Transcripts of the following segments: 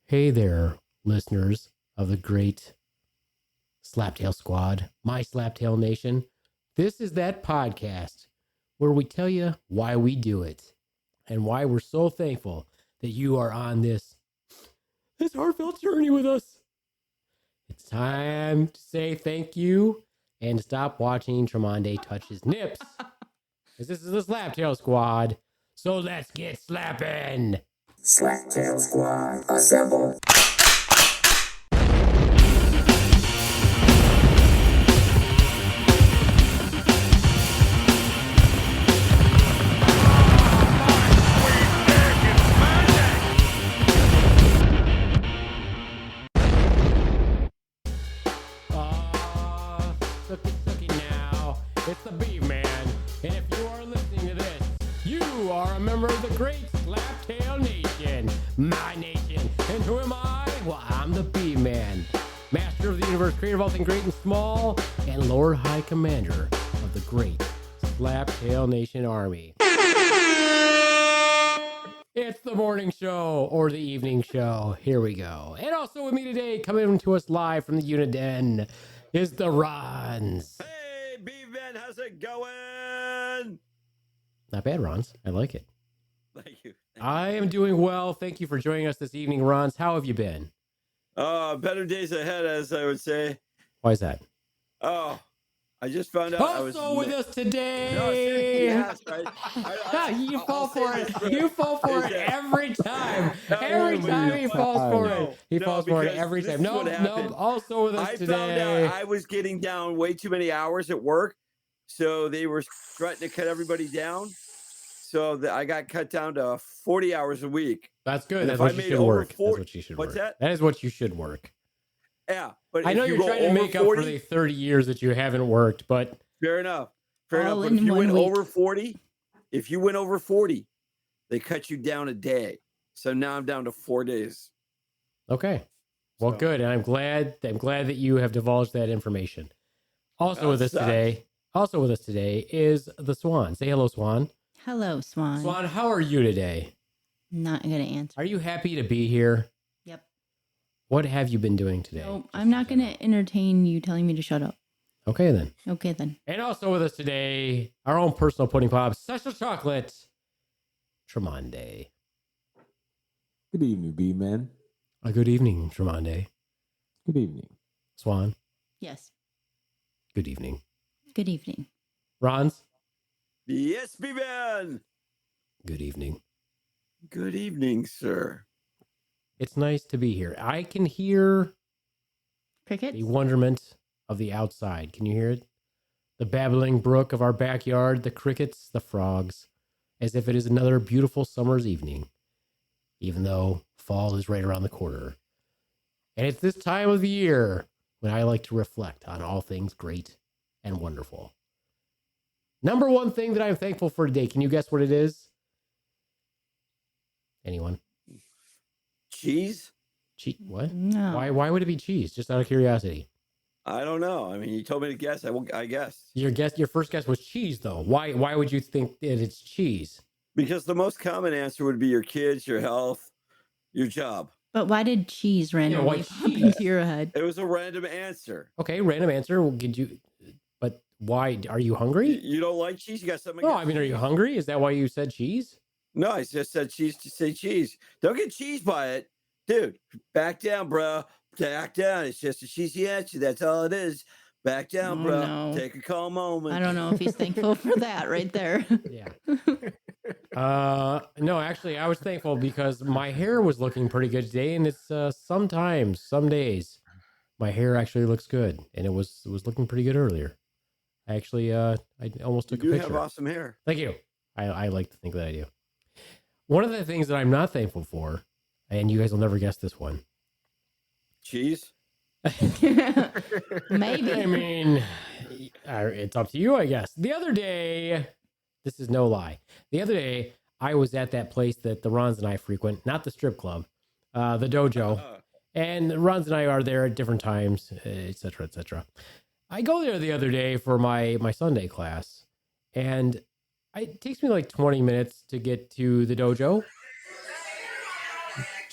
Hey there, listeners of the great Slaptail Squad, my Slaptail Nation. This is that podcast where we tell you why we do it and why we're so thankful that you are on this heartfelt journey with us. It's time to say thank you and stop watching Tremonde touch his nips. Because this is the Slaptail Squad, so let's get slapping. Slaptail Squad, assemble. Sucky now. It's the Beaveman. And if you are listening to this, you are a member of the great Slaptail Nation. My nation. And who am I? Well, I'm the Beaveman. Master of the universe, creator of all things great and small, and Lord High Commander of the great Slaptail Nation Army. It's the morning show or the evening show. Here we go. And also with me today, coming to us live from the Unit Den, is the Ronz. Hey, Beaveman, how's it going? Not bad, Ronz. I like it. Thank you. I am doing well. Thank you for joining us this evening, Ronz. How have you been? Better days ahead, as I would say. Why is that? Oh, I just found out I was... Also with us today. No, yes, right? You fall I'll for say it. this, You fall for it every time. Every time he falls for it. He falls for it every time. No. Also with us today. I found out I was getting down way too many hours at work, so they were threatening to cut everybody down. So I got cut down to 40 hours a week. That's good. That's what you should work. That's what you should work. What's that? That is what you should work. Yeah, but I know you're trying to make up for the 30 years that you haven't worked, but fair enough. But if you went over 40, they cut you down a day. So now I'm down to 4 days. Okay. Well, good. And I'm glad that you have divulged that information. Also with us today is the Swan. Say hello, Swan. Hello, Swan. Swan, how are you today? Not going to answer. Are you happy to be here? Yep. What have you been doing today? No, I'm not going to entertain you telling me to shut up. Okay, then. Okay, then. And also with us today, our own personal pudding pop, special chocolate, Tremonde. Good evening, B-Man. Good evening, Tremonde. Good evening. Swan. Yes. Good evening. Good evening. Ronz. Yes, B-Man. Good evening. Good evening, sir. It's nice to be here. I can hear Crickets? the wonderment of the outside. Can you hear it? The babbling brook of our backyard, the crickets, the frogs, as if it is another beautiful summer's evening, even though fall is right around the corner. And it's this time of the year when I like to reflect on all things great and wonderful. Number one thing that I'm thankful for today. Can you guess what it is? Anyone? Cheese? What? No. Why would it be cheese? Just out of curiosity. I don't know. I mean, you told me to guess. I guessed. Your first guess was cheese, though. Why would you think that it's cheese? Because the most common answer would be your kids, your health, your job. But why did cheese randomly pop into your head? It was a random answer. Okay, random answer. But why? Are you hungry? You don't like cheese? You got something? No, I mean, are you hungry? Is that why you said cheese? No, I just said cheese to say cheese. Don't get cheese by it. Dude, back down, bro. Back down. It's just a cheesy answer. That's all it is. Back down, bro. No. Take a calm moment. I don't know if he's thankful for that right there. Yeah. No, actually, I was thankful because my hair was looking pretty good today, and it's some days, my hair actually looks good, and it was looking pretty good earlier. Actually, I almost took a picture. You have awesome hair. Thank you. I like to think that I do. One of the things that I'm not thankful for, and you guys will never guess this one. Cheese? Maybe. I mean, it's up to you, I guess. The other day, this is no lie. The other day, I was at that place that the Ronz and I frequent, not the strip club, the dojo. And Ronz and I are there at different times, et cetera, et cetera. I go there the other day for my Sunday class, and it takes me like 20 minutes to get to the dojo.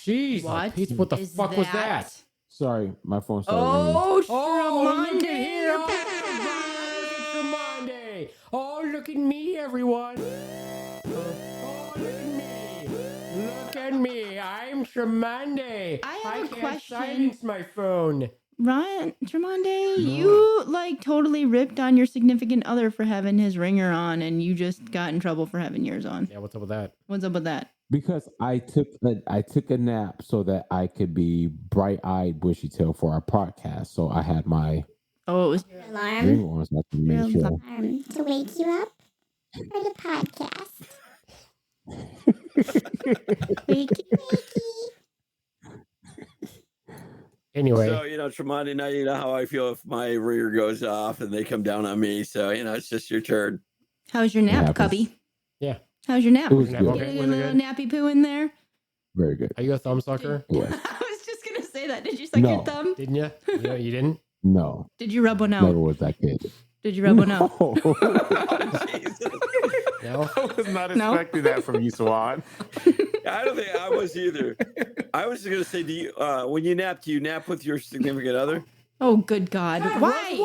jeez. What Pete, what the is fuck was that? Sorry, my phone started ringing. Oh, Oh, look at Tremonde. here. Oh, look at Tremonde. Oh, look at me, everyone. Oh, look at me. Look at me. I'm Tremonde. I have a can't question. silence my phone. Tremonde, you like totally ripped on your significant other for having his ringer on, and you just got in trouble for having yours on. Yeah, what's up with that? What's up with that? Because I took a nap so that I could be bright-eyed, bushy-tailed for our podcast. So I had my Oh, it was Alarm. ring on so I can make sure. Alarm to wake you up for the podcast. Wakey, wakey. Anyway, So, Tremonti, now you know how I feel if my ringer goes off and they come down on me. So, it's just your turn. How's your nap, happens. Cubby? Yeah. How's your nap? It was Nap good. okay? Get a Was it little good? nappy poo in there? Very good. Are you a thumb sucker? Yes. I was just gonna say that. Did you suck No. your thumb? Didn't you? You didn't? No, Did you rub one never out? was that kid. Did you rub one out? No. Oh, Jesus. No? I was not No. expecting that from you, Swan. I don't think I was either. I was going to say, do you nap with your significant other? Oh, good God! Why?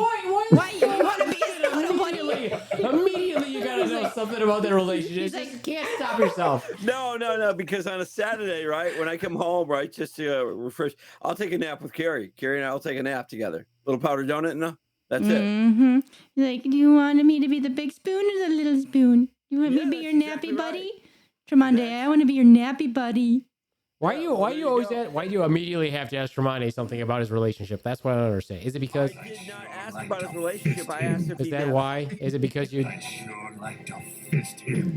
Why you want to be a Immediately you gotta know something about their relationship. He's Just like- can't stop yourself. No, because on a Saturday, right, when I come home, right, just to refresh, I'll take a nap with Carrie. Carrie and I will take a nap together. Little powdered donut, no? That's it. Mm-hmm. Like, do you want me to be the big spoon or the little spoon? You want me Yeah, to be your that's nappy exactly buddy? right. Tremonde, Yeah. I want to be your nappy buddy. Why Yeah, you well, why there you you always go. why do you immediately have to ask Tremonti something about his relationship? That's what I don't understand. Is it because I did not ask about his relationship. I asked if is he that napped. why? Is it because you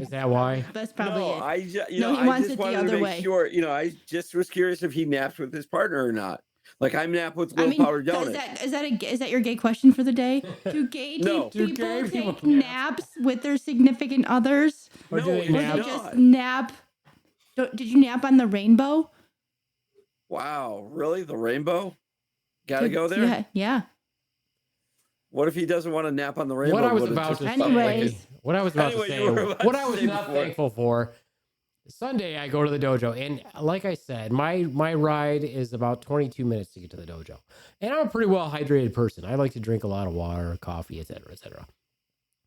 is that why? That's probably No, it. I just, No, he I wants just it the wanted other to make way. sure, I just was curious if he naps with his partner or not. Like I nap with I little mean, powdered donut. is that your gay question for the day? Do gay No. Do people gay people take nap? naps with their significant others? Or do No, they it's Or nap? they not. just nap? Did you nap on the rainbow? Wow, really? The rainbow? Gotta go there? Yeah, yeah. What if he doesn't want to nap on the rainbow? What I was But it's about just to a fucking Anyways. lake? what I was about Anyway, to you were say, about what to I was say not before. thankful for. Sunday I go to the dojo, and like I said, my ride is about 22 minutes to get to the dojo. And I'm a pretty well hydrated person. I like to drink a lot of water, coffee, etc., etc.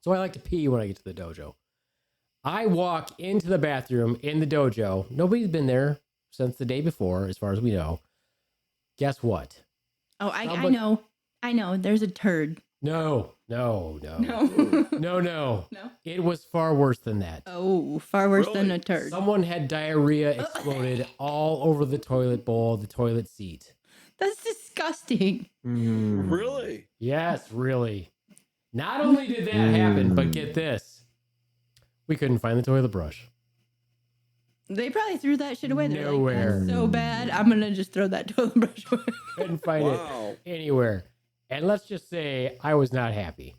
So I like to pee when I get to the dojo. I walk into the bathroom in the dojo. Nobody's been there since the day before, as far as we know. Guess what? Oh, I Somebody- I know. There's a turd. No. No. No. No. It was far worse than that. Oh, far worse than Really? a turd. Someone had diarrhea exploded all over the toilet bowl, the toilet seat. That's disgusting. Really? Yes, really. Not only did that happen, but get this. We couldn't find the toilet brush. They probably threw that shit away. They're Nowhere. like, that's so bad. I'm gonna just throw that toilet brush away. Couldn't find Wow. it anywhere. And let's just say I was not happy.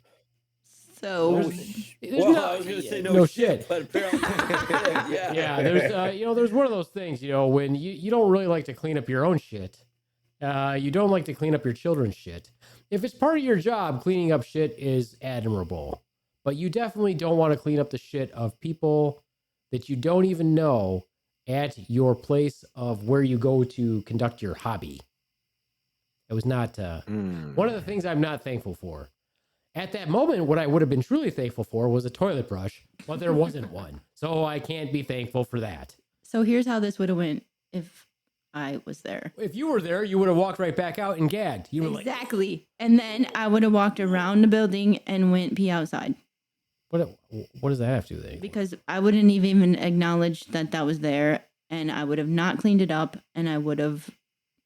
So There's Well, no- I was going to say no no, shit. shit, but apparently, yeah. Yeah, there's one of those things, when you don't really like to clean up your own shit. You don't like to clean up your children's shit. If it's part of your job, cleaning up shit is admirable. But you definitely don't want to clean up the shit of people that you don't even know at your place of where you go to conduct your hobby. It was not one of the things I'm not thankful for. At that moment, what I would have been truly thankful for was a toilet brush, but there wasn't one. So I can't be thankful for that. So here's how this would have went if I was there. If you were there, you would have walked right back out and gagged. You were like, Exactly. And then I would have walked around the building and went pee outside what does that have to do with anything? because I wouldn't have even acknowledged that that was there, and I would have not cleaned it up, and I would have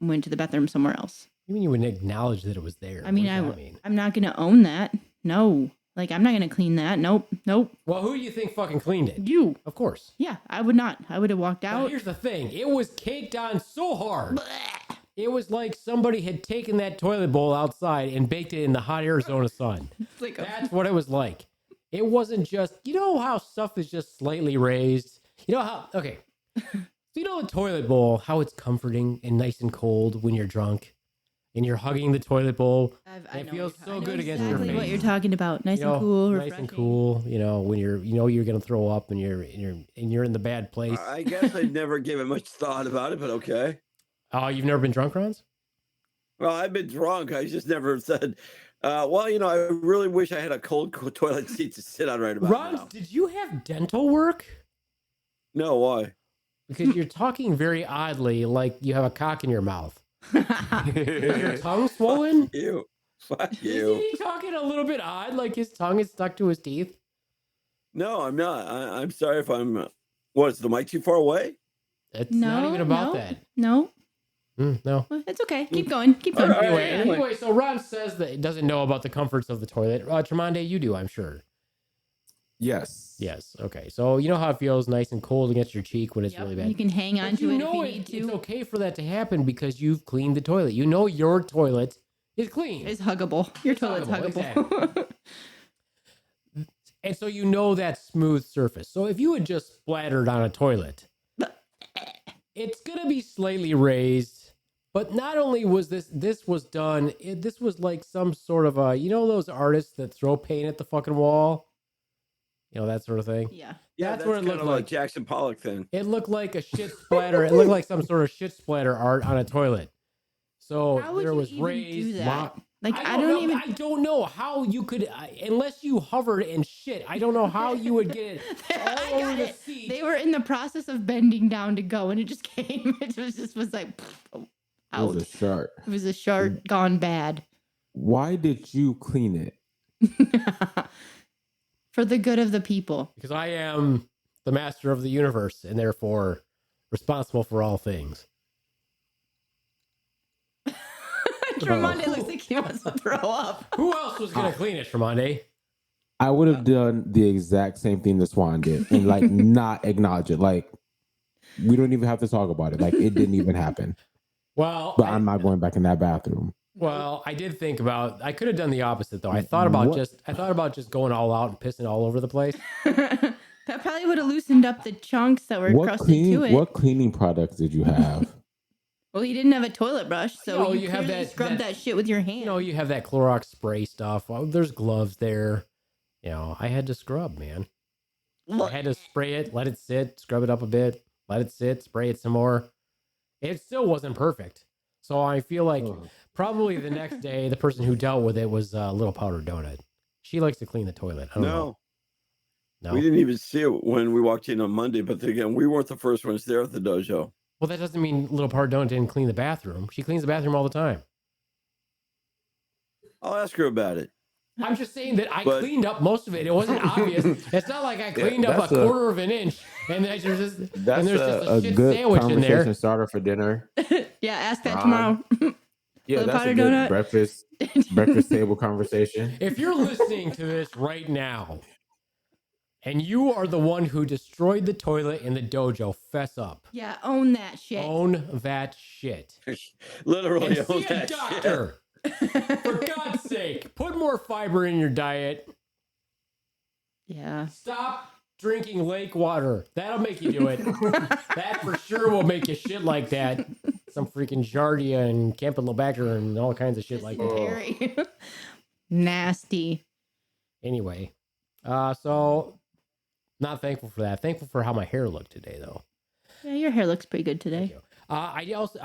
went to the bathroom somewhere else. You mean you wouldn't acknowledge that it was there? I mean, What does that mean? I'm not gonna own that. No, like I'm not gonna clean that. Nope. Well, who do you think fucking cleaned it? You. Of course. Yeah, I would not. I would have walked But out. here's the thing. It was caked on so hard. It was like somebody had taken that toilet bowl outside and baked it in the hot Arizona sun. It's like That's what it was like. It wasn't just, how stuff is just slightly raised? Okay. So the toilet bowl, how it's comforting and nice and cold when you're drunk? and you're hugging the toilet bowl. I It know feels what so I know good against your exactly what face. you're talking about. Nice and cool, nice refreshing. and cool. When you're gonna throw up and you're in the bad place. I guess I never gave it much thought about it, but okay. Oh, you've never been drunk, Ronz? Well, I've been drunk. I just never said. I really wish I had a cold toilet seat to sit on right about Ronz, now. did you have dental work? No, why? Because you're talking very oddly, like you have a cock in your mouth. Is your tongue swollen? Fuck Isn't you. he talking a little bit odd, like his tongue is stuck to his teeth? No, I'm not. I'm sorry if I'm. What, is the mic too far away? It's not even about that. No. No. Well, it's okay. Keep going. Keep going. Anyway, so Ron says that he doesn't know about the comforts of the toilet. Tremonde, you do, I'm sure. Yes. Yes. Okay. So you know how it feels nice and cold against your cheek when it's really bad. You can hang on But to it if you need to. It's okay for that to happen because you've cleaned the toilet. You know your toilet is clean. It's huggable. Your toilet's huggable. And so you know that smooth surface. So if you had just splattered on a toilet, it's going to be slightly raised. But not only was this was done, this was like some sort of those artists that throw paint at the fucking wall? That sort of thing. Yeah. That's what it looked like. A Jackson Pollock thing. It looked like a shit splatter. It looked like some sort of shit splatter art on a toilet. So How would there you was even raised. do that? Like I don't know how you could, unless you hovered and shit. I don't know how you would get it all over the seat. They were in the process of bending down to go, and it just came. It was like out. It was a shark. It was a shark gone bad. Why did you clean it? For the good of the people. Because I am the master of the universe and therefore responsible for all things. Tremonde looks like he wants to throw up. Who else was going to clean it, Tremonde? I would have done the exact same thing that Swan did and not acknowledge it. Like, we don't even have to talk about it. Like, it didn't even happen. Well, but I'm not going back in that bathroom. Well, I did think about. I could have done the opposite though. I thought about just going all out and pissing all over the place. That probably would have loosened up the chunks that were crusted to it. What cleaning products did you have? Well, you didn't have a toilet brush, so you have that scrub that shit with your hand. You have that Clorox spray stuff. Well, there's gloves there. I had to scrub, man. I had to spray it, let it sit, scrub it up a bit, let it sit, spray it some more. It still wasn't perfect. So I feel like probably the next day, the person who dealt with it was Little Powder Donut. She likes to clean the toilet. I don't know. No. We didn't even see it when we walked in on Monday, but again, we weren't the first ones there at the dojo. Well, that doesn't mean Little Powder Donut didn't clean the bathroom. She cleans the bathroom all the time. I'll ask her about it. I'm just saying that I cleaned up most of it. It wasn't obvious. It's not like I cleaned up a quarter of an inch and there's just a shit good sandwich in there. Conversation starter for dinner. Yeah, ask that tomorrow. Yeah, that's a good breakfast table conversation. If you're listening to this right now and you are the one who destroyed the toilet in the dojo, fess up. Yeah, own that shit. Own that shit. Literally and own see that a doctor. For God's sake, put more fiber in your diet. Yeah. Stop drinking lake water. That'll make you do it. That for sure will make you shit like that. Some freaking Giardia and Campylobacter and all kinds of shit like that. Nasty. Anyway, so not thankful for that. Thankful for how my hair looked today, though. Yeah, your hair looks pretty good today. I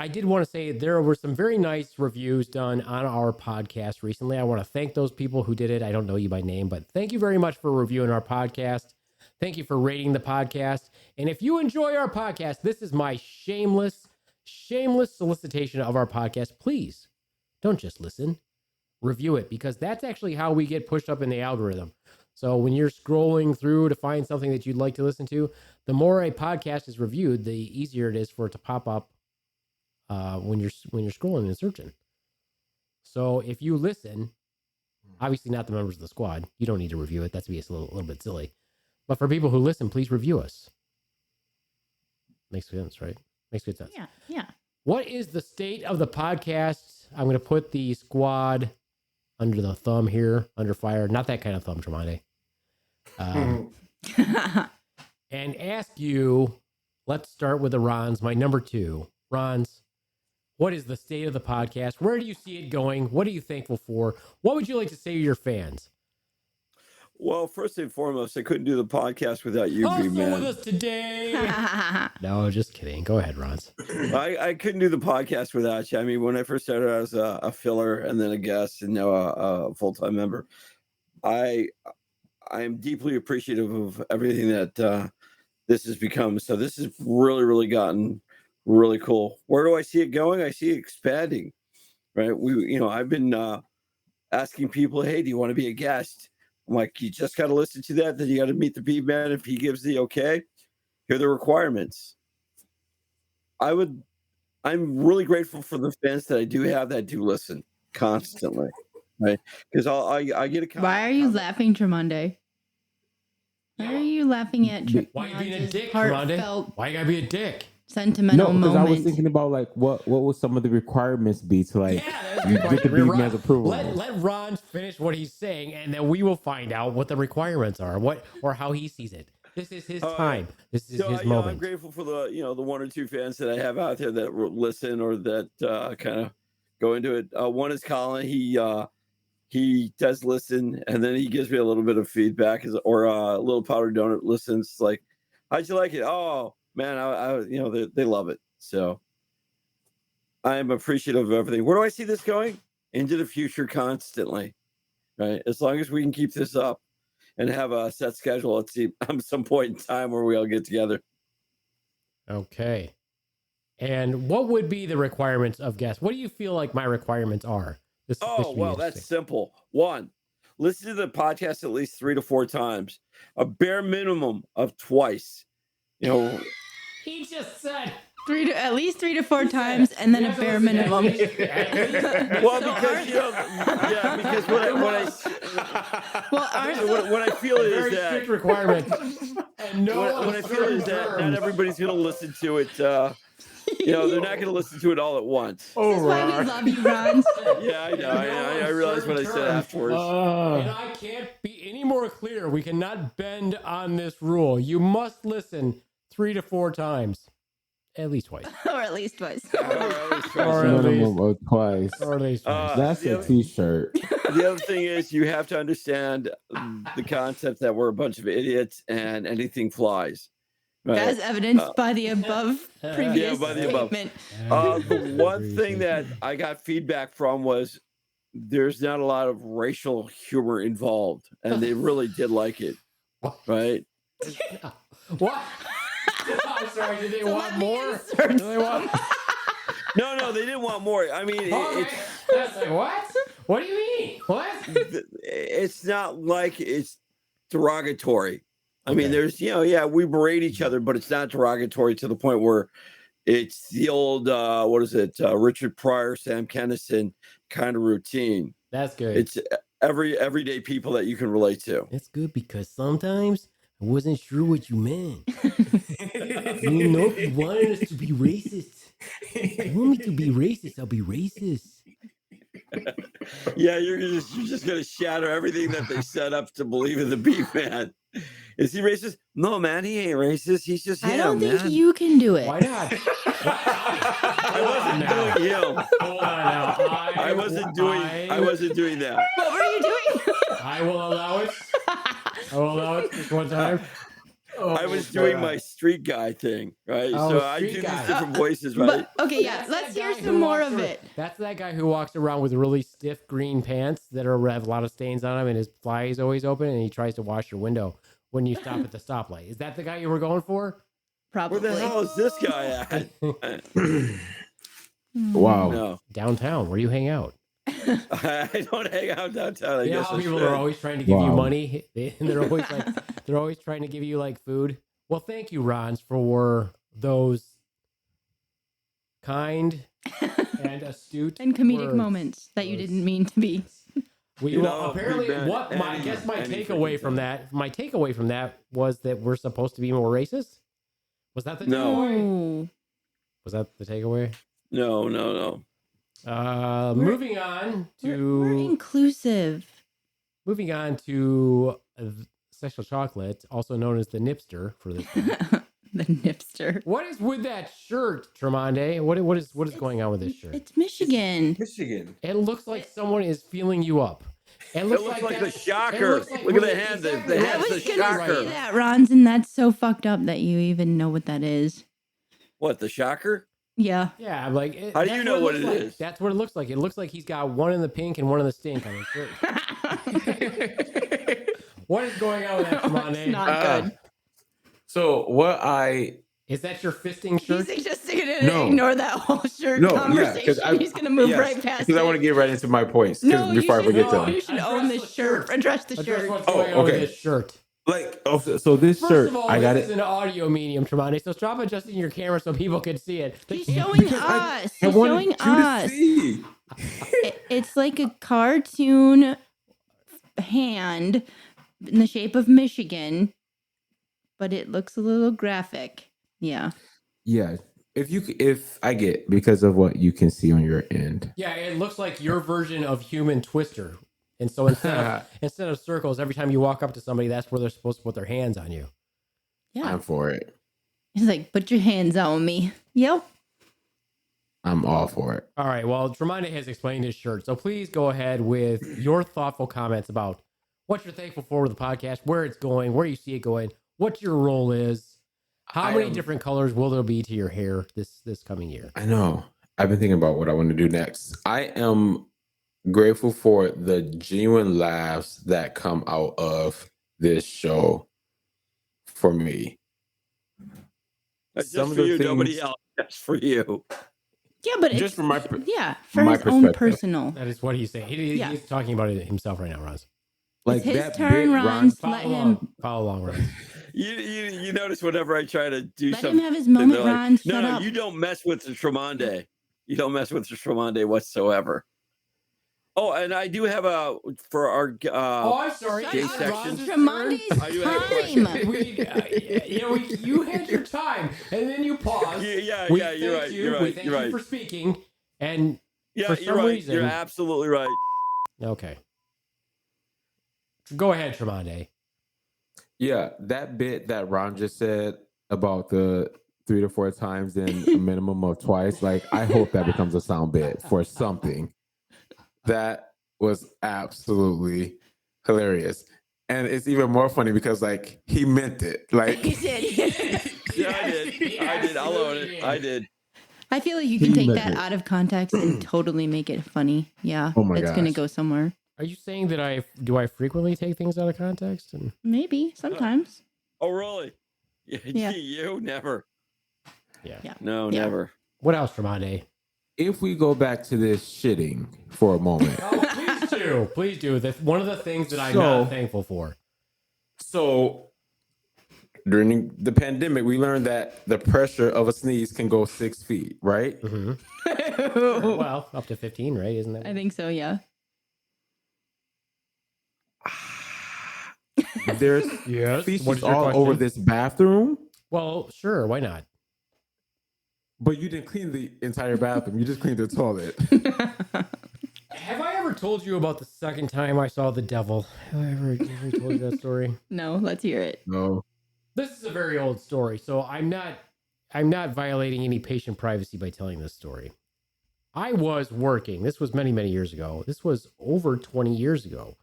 did want to say there were some very nice reviews done on our podcast recently. I want to thank those people who did it. I don't know you by name, but thank you very much for reviewing our podcast. Thank you for rating the podcast. And if you enjoy our podcast, this is my shameless solicitation of our podcast. Please don't just listen, review it, because that's actually how we get pushed up in the algorithm. So when you're scrolling through to find something that you'd like to listen to, the more a podcast is reviewed, the easier it is for it to pop up when you're scrolling and searching. So if you listen, obviously not the members of the squad, you don't need to review it. That's a little bit silly. But for people who listen, please review us. Makes sense, right? Makes good sense. Yeah. What is the state of the podcast? I'm going to put the squad under the thumb here, under fire. Not that kind of thumb, Tremonde. And ask you, let's start with the Ronz, my number 2. Ronz, What is the state of the podcast? Where do you see it going? What are you thankful for? What would you like to say to your fans? Well, first and foremost, I couldn't do the podcast without you, Also man. with us today. No, just kidding. Go ahead, Ronz. I couldn't do the podcast without you. I mean, when I first started, I was a filler and then a guest and now a full-time member. I am deeply appreciative of everything that this has become. So this has really, really gotten really cool. Where do I see it going? I see it expanding, right? I've been asking people, hey, do you want to be a guest? I'm like, you just got to listen to that. Then you got to meet the Beaveman. If he gives the okay, here are the requirements. I'm really grateful for the fans that I do have that do listen constantly, right? Because I get a. Why are you laughing, Tremonde? Why are you laughing at Why you being a Ronz's dick, heartfelt, Why you gotta be a dick? sentimental No, because moment? I was thinking about like what would some of the requirements be to like That's a you good get the question. Beaveman's approval. Let Ron finish what he's saying, and then we will find out what the requirements are, or how he sees it. This is his time. This is his moment. I'm grateful for the the one or two fans that I have out there that listen or that kind of go into it. One is Colin. He does listen, and then he gives me a little bit of feedback, or a little powdered donut listens. Like, how'd you like it? Oh man, they love it. So I am appreciative of everything. Where do I see this going? Into the future constantly, right? As long as we can keep this up and have a set schedule at some point in time where we all get together. Okay. And what would be the requirements of guests? What do you feel like my requirements are? This should be That's interesting. simple. One, listen to the podcast at least 3 to 4 times, a bare minimum of twice. He just said At least 3 to 4 times, and then a bare minimum. Well, because because what I feel is very that strict requirement. And what I feel is that not everybody's going to listen to it. They're not going to listen to it all at once. This is why we love you, Ronz. Yeah, I know. I realized what I said afterwards. And I can't be any more clear. We cannot bend on this rule. You must listen 3 to 4 times. At least twice. Or at least twice. Minimum of twice. Or at least twice. That's a t-shirt. The other thing is you have to understand the concept that we're a bunch of idiots and anything flies. Right? As evidenced by the above previous by the above. statement. The one thing that I got feedback from was there's not a lot of racial humor involved, and they really did like it. Right? What? I'm sorry. Did they So want let me more? insert Do they want? No, they didn't want more. I mean, That's like, what? What do you mean? What? it's not like it's derogatory. I mean, there's, we berate each other, but it's not derogatory to the point where it's the old, Richard Pryor, Sam Kinison kind of routine. That's good. It's everyday people that you can relate to. That's good because sometimes I wasn't sure what you meant. If you wanted us to be racist. If you want me to be racist, I'll be racist. Yeah, you're just gonna shatter everything that they set up to believe in the Beaveman. Is he racist? No, man, he ain't racist. He's just him. I don't think man. you can do it. Why not? I wasn't doing him. Hold on now. I wasn't doing that. What were you doing? I will allow it. I will allow it just one time. I was doing my street guy thing, right? Oh, So I do street these guy. different voices, right? But, okay, yeah, That's let's that hear guy some who more walks of ar- it. That's that guy who walks around with really stiff green pants that have a lot of stains on them, and his fly is always open, and he tries to wash your window when you stop at the stoplight. Is that the guy you were going for? Probably. Where the hell is this guy at? Wow. No, Downtown, where you hang out. I don't hang out downtown. I You know guess how I people should. are always trying to give you Wow. money. They're always trying to give you like food. Well, thank you, Ronz, for those kind and astute And comedic words. moments that you didn't mean to be. We You will know, apparently we've been what my any- I guess my any takeaway freaking from time. that was that we're supposed to be more racist. Was that the No. takeaway? Oh. Was that the takeaway? No. Moving on We're to inclusive. Special chocolate, also known as the Nipster for the The nipster. What is with that shirt, Tremonde? What is going on with this shirt? It's Michigan. Michigan. It looks like someone is feeling you up. It looks like the shocker. Look at the hand. The I hand's was the gonna shocker. say that, Ronz, and that's so fucked up that you even know what that is. What, the shocker? Yeah. Yeah, I'm like. How do you know what it looks like. is? That's what it looks like. It looks like he's got one in the pink and one in the stink on his shirt. What is going on with that, Tremonde? It's not good. So what I Is that your fisting shirt? He's just gonna No. ignore that whole shirt no, yeah, conversation. because He's gonna move right past it. because I want to get right into my points No, you before I should, forget no, them. you should Address own the this shirt. shirt. Address the Address shirt. what's going on with okay. this shirt. Like, so this First shirt, of all, I got this is it. an audio medium, Tremonde, so stop adjusting your camera so people can see it. They He's can't- showing Because us. I He's wanted showing you to us. see. It's like a cartoon hand in the shape of Michigan, but it looks a little graphic. Yeah. Yeah, if I get because of what you can see on your end. Yeah, it looks like your version of human twister. And so instead of circles, every time you walk up to somebody, that's where they're supposed to put their hands on you. Yeah. I'm for it. He's like, put your hands on me. Yep. I'm all for it. All right. Well, Tremonde has explained his shirt. So please go ahead with your thoughtful comments about what you're thankful for with the podcast, where it's going, where you see it going, what your role is, how many different colors will there be to your hair this coming year? I know. I've been thinking about what I want to do next. I am grateful for the genuine laughs that come out of this show for me. That's Some just of for the you, nobody things- else. That's for you. Yeah, but Just it's, from my for my his own perspective. personal. That is what he's saying. Yeah. He's talking about it himself right now, Ronz. like It's his that turn, bit, Ron. Ron. Let him Follow along, Ronz. You notice whenever I try to do let something, him have his moment, they're like, Ron. no, Shut no, up. you don't mess with the Tremonde. You don't mess with the Tremonde whatsoever. Oh, and I do have a for our I'm sorry. gay Shut up, section. Tremonde's I do have a question. time. You had your time, and then you paused. Yeah, We you're thank right. you. You're We right. thank You're you right. for speaking. And Yeah, for you're some right. reason, You're absolutely right. okay. Go ahead, Tremonde. Yeah, that bit that Ron just said about the 3 to 4 times in a minimum of twice. Like, I hope that becomes a sound bit for something. That was absolutely hilarious. And it's even more funny because, like, he meant it. Like, He did. Yeah, I did. I did. I'll own it. I did. I feel like you can take meant that it. out of context and totally make it funny. Yeah. Oh my It's going to gosh. go somewhere. Are you saying that I frequently take things out of context? And Maybe. Sometimes. Oh, really? Yeah. You never. yeah. Yeah. No, Yeah. never. What else, Tremonde? if we go back to this shitting for a moment. Oh, please do. Please do. That's one of the things that I'm So- not thankful for. So during the pandemic, we learned that the pressure of a sneeze can go 6 feet, right? Mm-hmm. Well, up to 15, right? Isn't that? I think so, yeah. There's Yes. What feces is your all question? over this bathroom, Well, sure. Why not? but you didn't clean the entire bathroom. You just cleaned the toilet. Have I ever told you about the second time I saw the devil? Have I ever told you that story? No, let's hear it. No. This is a very old story, so I'm not violating any patient privacy by telling this story. I was working. This was many, many years ago. This was over 20 years ago.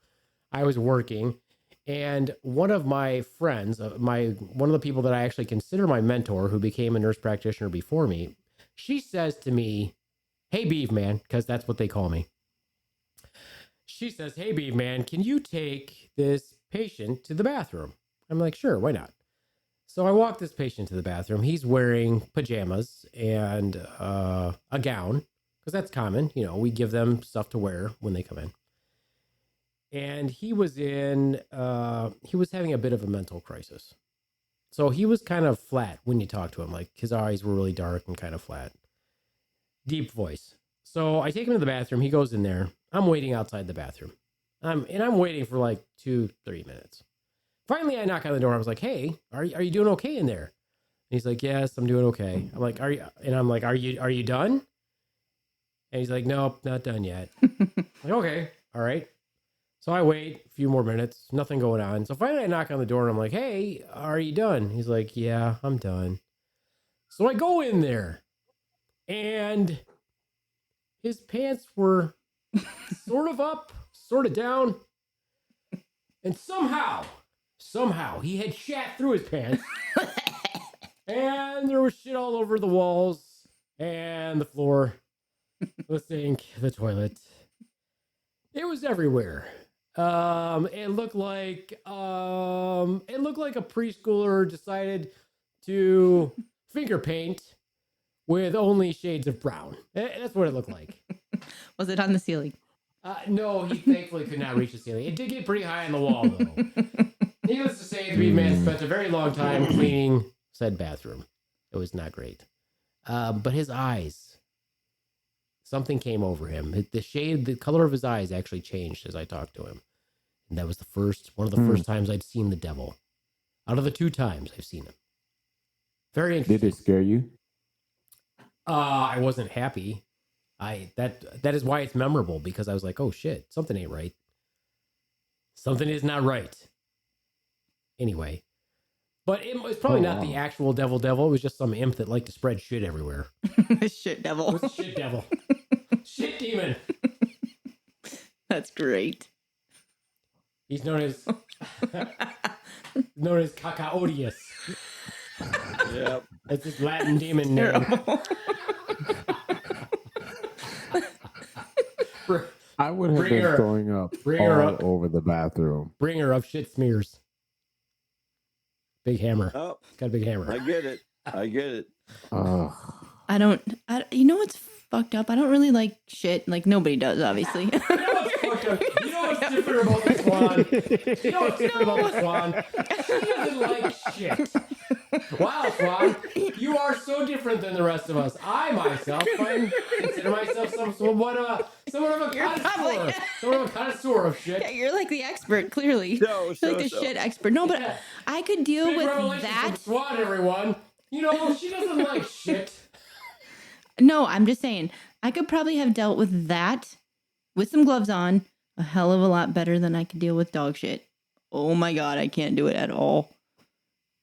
I was working, and one of my friends, one of the people that I actually consider my mentor, who became a nurse practitioner before me, she says to me, "Hey, Beaveman," because that's what they call me. She says, "Hey, Beaveman, can you take this patient to the bathroom?" I'm like, "Sure, why not?" So I walk this patient to the bathroom. He's wearing pajamas and a gown, because that's common. You know, we give them stuff to wear when they come in. And he was having a bit of a mental crisis. So he was kind of flat when you talk to him. Like, his eyes were really dark and kind of flat. Deep voice. So I take him to the bathroom. He goes in there. I'm waiting outside the bathroom. I'm waiting for like 2-3 minutes. Finally, I knock on the door. I was like, "Hey, are you doing okay in there?" And he's like, "Yes, I'm doing okay." I'm like, "Are you?" And I'm like, "Are you done?" And he's like, "Nope, not done yet." Like, okay, all right. So I wait a few more minutes, nothing going on. So finally I knock on the door and I'm like, "Hey, are you done?" He's like, "Yeah, I'm done." So I go in there, and his pants were sort of up, sort of down, and somehow he had shat through his pants, and there was shit all over the walls and the floor, the sink, the toilet. It was everywhere. It looked like a preschooler decided to finger paint with only shades of brown. That's what it looked like. Was it on the ceiling? No, he thankfully could not reach the ceiling. It did get pretty high on the wall, though. Needless to say, the Beaveman spent a very long time cleaning said bathroom. It was not great. But his eyes, something came over him. The color of his eyes actually changed as I talked to him. And that was one of the first times I'd seen the devil. Out of the 2 times I've seen him. Very interesting. Did it scare you? I wasn't happy. That is why it's memorable, because I was like, oh shit, something ain't right. Something is not right. Anyway. But it was probably not the actual devil. It was just some imp that liked to spread shit everywhere. Shit devil. It was a shit devil. Shit demon. That's great. He's known as Cacaodius. Yep. That's his Latin demon name. I would have been throwing up all over the bathroom. Bringer of shit smears. Big hammer. Oh, got a big hammer. I get it. You know what's fucked up? I don't really like shit. Like, nobody does, obviously. You know what's fucked up? You know what's different about the Swan? You know what's different about the Swan? She doesn't like shit. Wow, Swan, you are so different than the rest of us. I myself consider myself somewhat of a connoisseur of shit. Yeah, you're like the expert, clearly. No, You're like the shit expert. No, but Yeah. I could deal Big with revelation that. from Swan, everyone. You know, she doesn't like shit. No, I'm just saying, I could probably have dealt with that with some gloves on a hell of a lot better than I could deal with dog shit. Oh my God, I can't do it at all.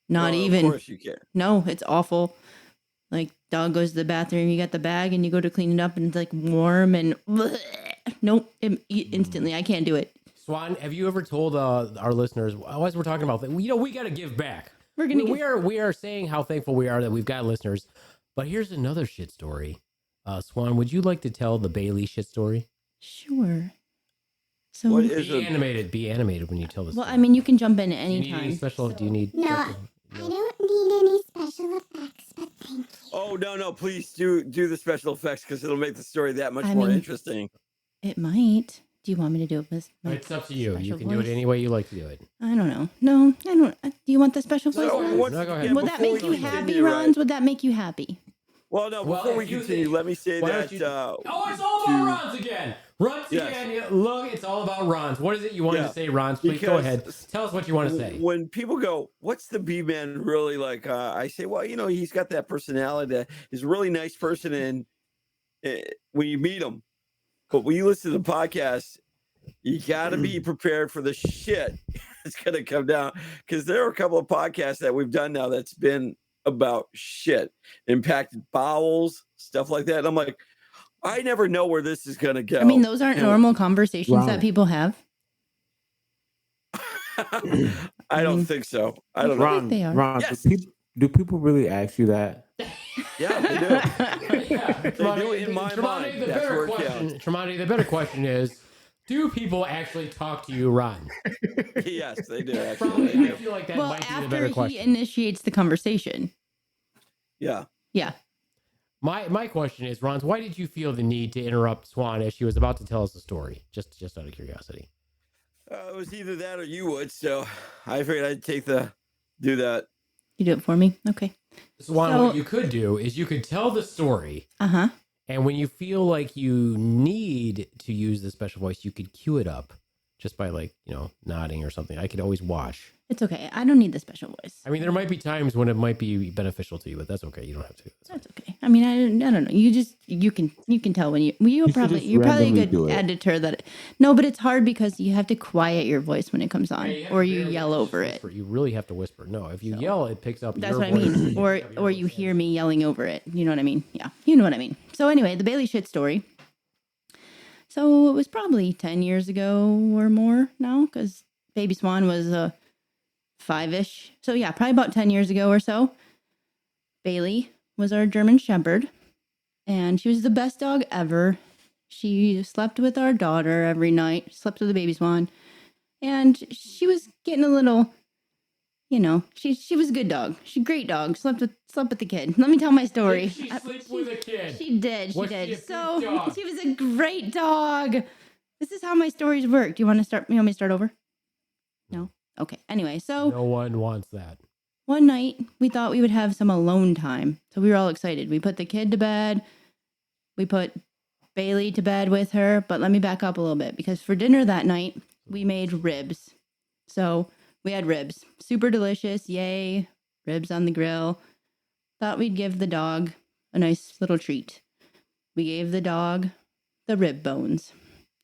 Not even. Of course you can. No, it's awful. Like, dog goes to the bathroom, you got the bag, and you go to clean it up, and it's like warm and bleh. Nope, instantly, I can't do it. Swan, have you ever told our listeners, as we're talking about that, we got to give back. We are saying how thankful we are that we've got listeners. But here's another shit story. Swan, would you like to tell the Bailey shit story? Sure. So What is Be animated when you tell this. well, I mean, you can jump in at any do you need any time. special? Do you need? No, special- I don't need any special effects, but thank you. Oh no! Please do the special effects, because it'll make the story that much I more mean, interesting. It might. Do you want me to do it with my It's up to you. You special can do it voice? any way you like to do it. I don't know. No, I don't. Do you want the special voice? Ronz? once No, go ahead. again, Would that before make we you continue, happy, right? Ronz? Would that make you happy? Well, no. Well, Before we if you continue, think- let me say Why that. don't you- it's all about Ronz again. Ronz Yes. again. Look, it's all about Ronz. What is it you wanted Yeah. to say, Ronz? Please go Because ahead. Tell us what you want to say. When people go, "What's the Beaveman really like?" I say, "Well, he's got that personality. That he's a really nice person, and when you meet him, but when you listen to the podcast, you got to be prepared for the shit that's going to come down, because there are a couple of podcasts that we've done now that's been about shit, impacted bowels, stuff like that. And I'm like, I never know where this is going to go. I mean, those aren't And- normal conversations that Right. people have. I don't think so. I don't know. Ron- they are. Ron, Yes. do people really ask you that? Yeah, they do. Yeah, They do it in my mind. That's where it counts. Tremonti, the better question is, do people actually talk to you, Ron? Yes, they do. Actually, Probably, they I do. feel like that Well, might be the after better he question. initiates the conversation. Yeah. Yeah. My question is, Ron, why did you feel the need to interrupt Swan as she was about to tell us a story? Just out of curiosity. It was either that or you would, so I figured I'd do that. You do it for me? Okay. Swan, So- what you could do is you could tell the story, Uh-huh. and when you feel like you need to use the special voice, you could cue it up just by nodding or something. I could always watch. It's okay. I don't need the special voice. I mean, there might be times when it might be beneficial to you, but that's okay. You don't have to. That's okay. I mean, I don't know. You can tell when you're should probably just a randomly good do it. editor that no, but it's hard because you have to quiet your voice when it comes on, or you yell over it. You really have to whisper. No, if you yell, it picks up. That's your what I voice. mean. Or you hear me yelling over it. You know what I mean? Yeah, you know what I mean. So anyway, the Bailey shit story. So it was probably 10 years ago or more now, because Baby Swan was 5-ish. So yeah, probably about 10 years ago or so. Bailey was our German Shepherd, and she was the best dog ever. She slept with our daughter every night, slept with the Baby Swan, and she was getting a little, she was a good dog. She great dog. Slept with the kid. Let me tell my story. Did she sleep with a kid? She did. Was she a good So dog? she was a great dog. This is how my stories work. Do you want to start? You want me to start over? No. Okay. Anyway, so No one wants that. one night we thought we would have some alone time, so we were all excited. We put the kid to bed. We put Bailey to bed with her. But let me back up a little bit, because for dinner that night we made ribs. So we had ribs, super delicious. Yay, ribs on the grill. Thought we'd give the dog a nice little treat. We gave the dog the rib bones.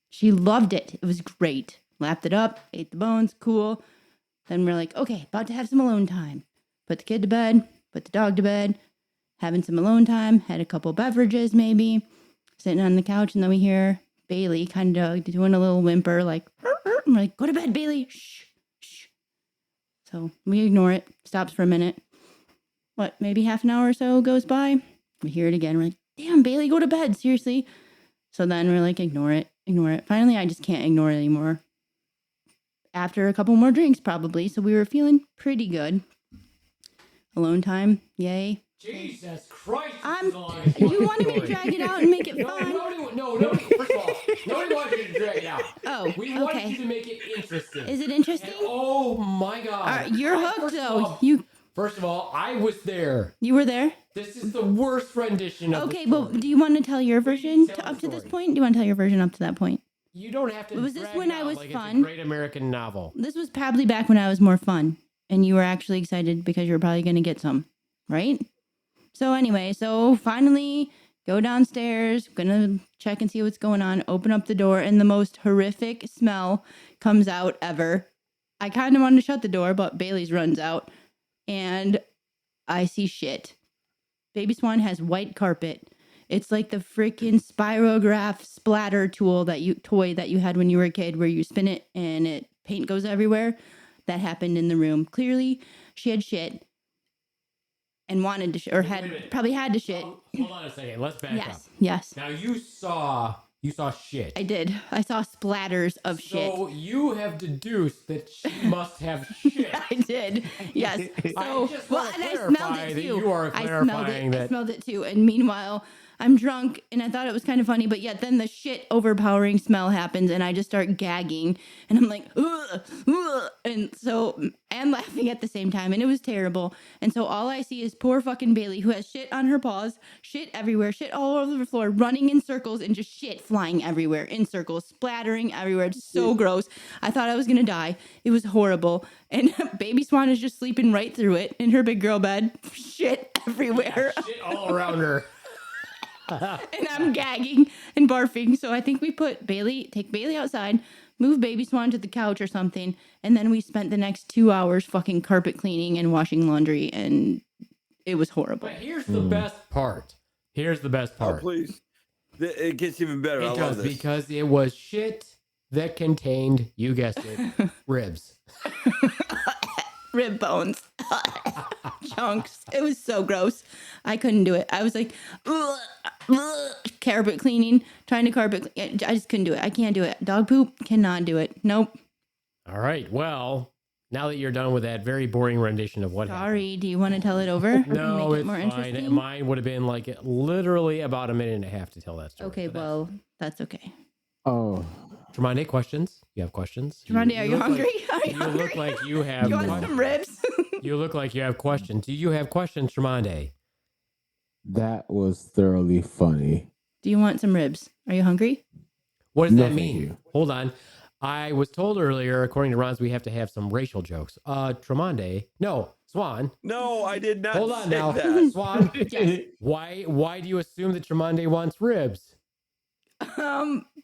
She loved it. It was great. Lapped it up, ate the bones, cool. Then we're like, okay, about to have some alone time. Put the kid to bed, put the dog to bed, having some alone time, had a couple beverages maybe, sitting on the couch, and then we hear Bailey kind of doing a little whimper, like, and we're like, go to bed, Bailey, shh, shh. So we ignore it, stops for a minute. Maybe half an hour or so goes by. We hear it again. We're like, damn, Bailey, go to bed. Seriously. So then we're like, ignore it. Finally, I just can't ignore it anymore. After a couple more drinks, probably. So we were feeling pretty good. Alone time. Yay. Jesus Christ. You wanted me to drag it out and make it fun. Nobody, first of all, nobody wanted you to drag it out. Oh, We wanted okay. you to make it interesting. Is it interesting? And, oh my God. All right, you're hooked, First of though. all- First of all, I was there. You were there? This is the worst rendition of Okay, the story. but do you want to tell your version tell up the to this story. point? Do you want to tell your version up to that point? You don't have to. Was this drag when it I out was like fun? It's a great American novel. This was probably back when I was more fun, and you were actually excited because you were probably going to get some, right? So anyway, finally go downstairs, gonna check and see what's going on, open up the door, and the most horrific smell comes out ever. I kind of wanted to shut the door, but Bailey's runs out, and I see shit. Baby Swan has white carpet. It's like the freaking spirograph splatter toy that you had when you were a kid, where you spin it and paint goes everywhere. That happened in the room. Clearly, she had shit and wanted to probably had to shit. Hold on a second. Let's back up. Yes. Now you saw shit. I did. I saw splatters of shit. So you have deduced that she must have shit. I did. Yes. So, just well, wanna and I clarify smelled it that too. you are clarifying I smelled it too. And meanwhile, I'm drunk and I thought it was kind of funny, but yet then the shit overpowering smell happens and I just start gagging and I'm like, ugh, ugh, and laughing at the same time. And it was terrible. And so all I see is poor fucking Bailey, who has shit on her paws, shit everywhere, shit all over the floor, running in circles and just shit flying everywhere in circles, splattering everywhere. It's so gross. I thought I was going to die. It was horrible. And Baby Swan is just sleeping right through it in her big girl bed. Shit everywhere. Shit all around her. And I'm gagging and barfing. So I think we take Bailey outside, move Baby Swan to the couch or something. And then we spent the next 2 hours fucking carpet cleaning and washing laundry. And it was horrible. But here's the best part. Oh, please. It gets even better. I love this. Because it was shit that contained, you guessed it, ribs. Rib bones. Chunks. It was so gross. I couldn't do it. I was like, ugh, ugh, carpet cleaning, trying to carpet. I just couldn't do it. I can't do it. Dog poop, cannot do it. Nope. All right. Well, now that you're done with that very boring rendition of what happened. Sorry. Do you want to tell it over? No, Make it it's more fine. interesting? Mine would have been like literally about a minute and a half to tell that story. Okay, But well, that's okay. Oh, Tremonde, questions? You have questions? Tremonde, are you look hungry? Like, you look like you have. You want some ribs? You look like you have questions. Do you have questions, Tremonde? that was thoroughly funny. Do you want some ribs? Are you hungry? What does No, that thank mean? you. Hold on. I was told earlier, according to Ronz, we have to have some racial jokes. Tremonde. No, Swan. No, I did not. Hold on say now. that. Swan. Yes. Why do you assume that Tremonde wants ribs?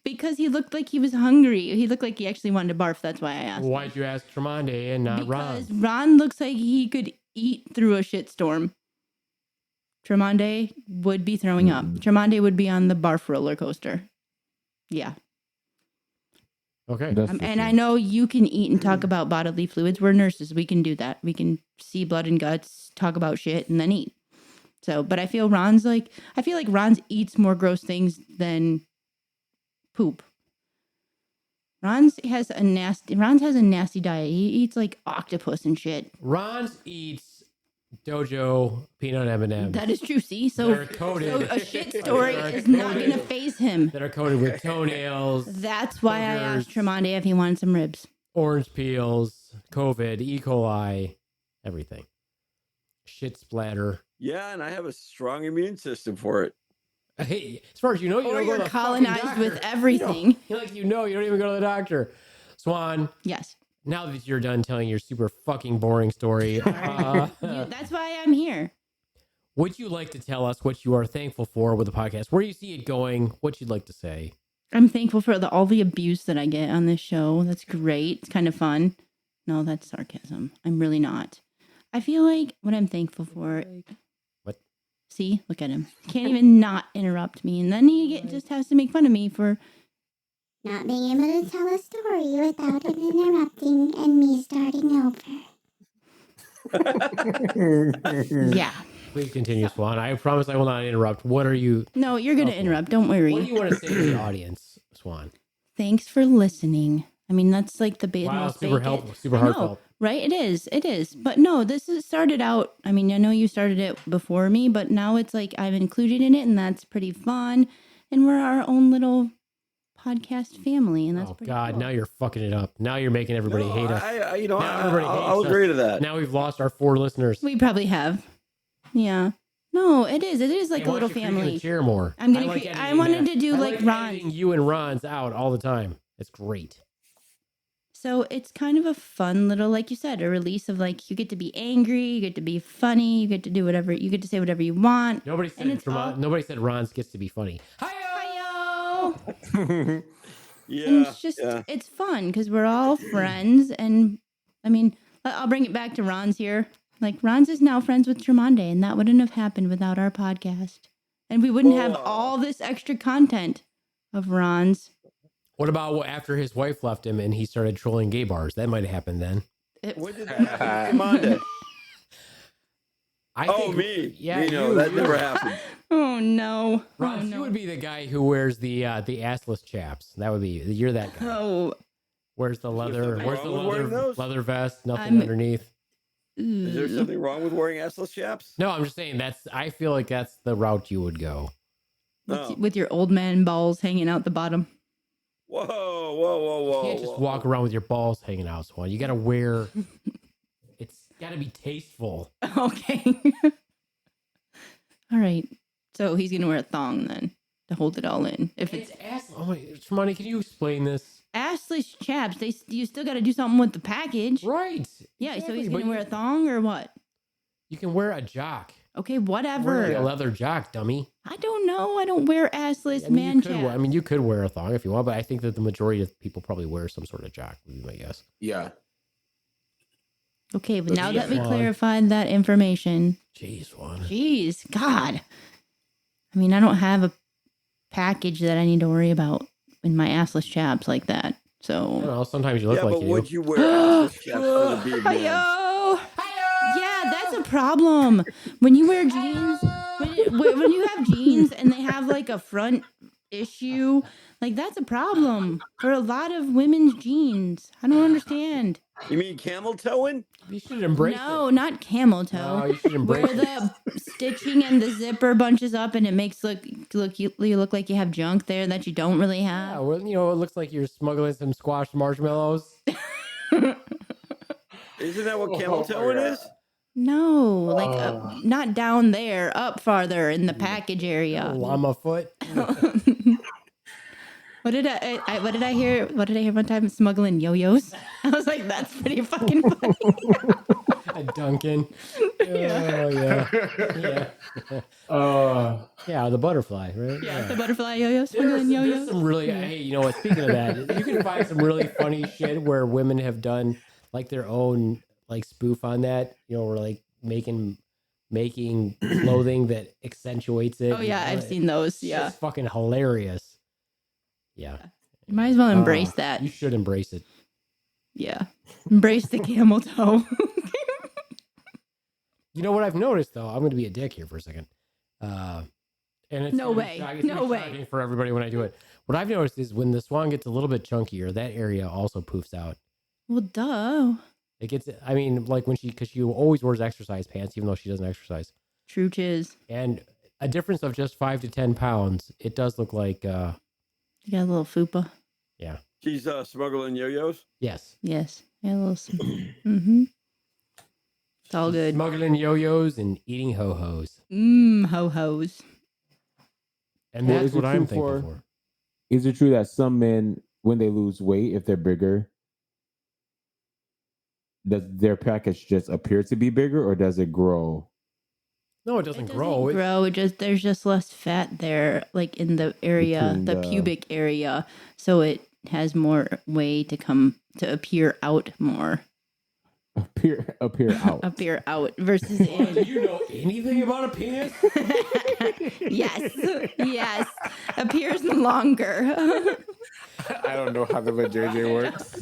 Because he looked like he was hungry. He looked like he actually wanted to barf. That's why I asked. Why'd you ask Tremonde and not Because Ron? Ron looks like he could eat through a shitstorm. Tremonde would be throwing up. Tremonde would be on the barf roller coaster. Yeah. Okay. That's for And sure. I know you can eat and talk about bodily fluids. We're nurses. We can do that. We can see blood and guts, talk about shit, and then eat. So, but I feel like Ron's eats more gross things than poop. Ron's has a nasty diet. He eats like octopus and shit. Ronz eats Dojo peanut M&Ms. That is true. See, so They're coated. a shit story They're is not coated. gonna phase him. That are coated with toenails, That's why I asked boogers. Tremonde if he wanted some ribs. orange peels, COVID, E. coli, everything. Shit splatter. Yeah, and I have a strong immune system for it. Hey, as far as you know, you Or don't go you're to the colonized fucking with doctor. everything. You don't even go to the doctor. Swan, Yes. now that you're done telling your super fucking boring story, That's why I'm here. would you like to tell us what you are thankful for with the podcast? Where you see it going? What you'd like to say? I'm thankful for all the abuse that I get on this show. That's great. It's kind of fun. No, that's sarcasm. I'm really not. I feel like what I'm thankful for. What? See, look at him. Can't even not interrupt me, and then just has to make fun of me for. Not being able to tell a story without it interrupting and me starting over. Yeah. Please continue, Swan. I promise I will not interrupt. What are you? No, you're gonna Okay. interrupt. Don't worry. What do you want to say to the audience, Swan? Thanks for listening. I mean, that's like the Wow, most super basic- helpful, super I know, heartfelt. right? It is. But no, started out. I mean, I know you started it before me, but now it's like I'm included in it, and that's pretty fun. And we're our own little podcast family, and that's Oh pretty God! cool. Now you're fucking it up. Now you're making everybody hate us. Now everybody I'll hates agree us. to that. Now we've lost our 4 listeners. We probably have. Yeah. No, it is. It is like Hey, a why little don't you creak in the family. chair more. I'm gonna. I like I editing wanted that. to do I like editing Ron. you and Ron's out all the time. It's great. So it's kind of a fun little, like you said, a release of like you get to be angry, you get to be funny, you get to do whatever, you get to say whatever you want. Nobody And said it's all- nobody said Ron's gets to be funny. Hi-yo! Yeah, And it's just, yeah. it's fun because we're all friends. And I mean, I'll bring it back to Ron's here. Like Ron's is now friends with Tremonde, and that wouldn't have happened without our podcast. And we wouldn't have Whoa. all this extra content of Ron's. What about after his wife left him and he started trolling gay bars? That might have happened then. When did that happen? Commander. I Oh, think, me. Yeah, Me, no, you- that you. never happened. Oh no. Ron, Oh you no. would be the guy who wears the assless chaps. That would be you're that guy. Oh. Where's the leather? something Where's the wrong with wearing those? leather vest? Nothing I'm- underneath. Is there something wrong with wearing assless chaps? No, I'm just saying I feel like that's the route you would go. No. With your old man balls hanging out the bottom. Whoa, whoa, whoa, whoa. You can't just whoa. walk around with your balls hanging out, Swan. You got to wear. It's got to be tasteful. Okay. All right. So he's gonna wear a thong then to hold it all in. If it's ass. Oh my, Shimani, can you explain this? assless chaps, you still got to do something with the package. Right. Yeah. So exactly, he's but gonna wear a thong or what? You can wear a jock. Okay, Wear whatever. a leather jock, dummy. I don't know. I don't wear assless I mean, man you could chaps. wear, you could wear a thong if you want, but I think that the majority of people probably wear some sort of jock, would be my guess. Yeah. Okay, but now Yeah. that we Swan. clarified that information, Jeez, Swan. jeez, God. I mean, I don't have a package that I need to worry about in my assless chaps like that. I don't So, know. Sometimes you look Yeah, like but you would do. you wear assless chaps for the Beaveman? Hi-yo! Yeah, that's a problem. When you wear jeans, when you have jeans and they have like a front issue, like that's a problem for a lot of women's jeans. I don't understand. You mean camel toeing? You should embrace No, it. not camel toe. No, you should embrace Where the stitching and the zipper bunches up and it makes you look like you have junk there that you don't really Yeah, have. well, it looks like you're smuggling some squash marshmallows. Isn't that what camel toeing is? No, like not down there, up farther in the package area. Llama foot. What did I hear? What did I hear one time? Smuggling yo-yos. I was like, that's pretty fucking funny. A Duncan. Yeah. Oh yeah. Yeah, the butterfly, right? Yeah, the butterfly yo-yo, There's smuggling yo-yos. some really, hey, you know what? Speaking of that, you can find some really funny shit where women have done like their own like spoof on that. You know, or like making clothing that accentuates it. Oh yeah, You know, I've seen those. it's Yeah, just fucking hilarious. Yeah, you might as well embrace that. you should embrace it. Yeah, embrace the camel toe. You know what I've noticed though? I'm going to be a dick here for a second. And it's No way. No way. shocking for everybody when I do it. What I've noticed is when the swan gets a little bit chunkier, that area also poofs out. Well, duh. It gets, I mean, like because she always wears exercise pants, even though she doesn't exercise. True chiz. And a difference of just 5 to 10 pounds, it does look like, You got a little fupa. yeah. She's smuggling yo-yos. Yes. Yes. Yeah, a little. Mm-hmm. It's all good. Smuggling yo-yos and eating ho-hos. Ho-hos. And Well, that's is it what I'm true thinking for. Is it true that some men, when they lose weight, if they're bigger, does their package just appear to be bigger, or does it grow? No, it doesn't grow. Grow. There's just less fat there, like in the area, Between the the- pubic area, so it has more way to appear out more, Appear out. appear out versus Do in. you know anything about a penis? yes, appears longer. I don't know how the vajayjay works.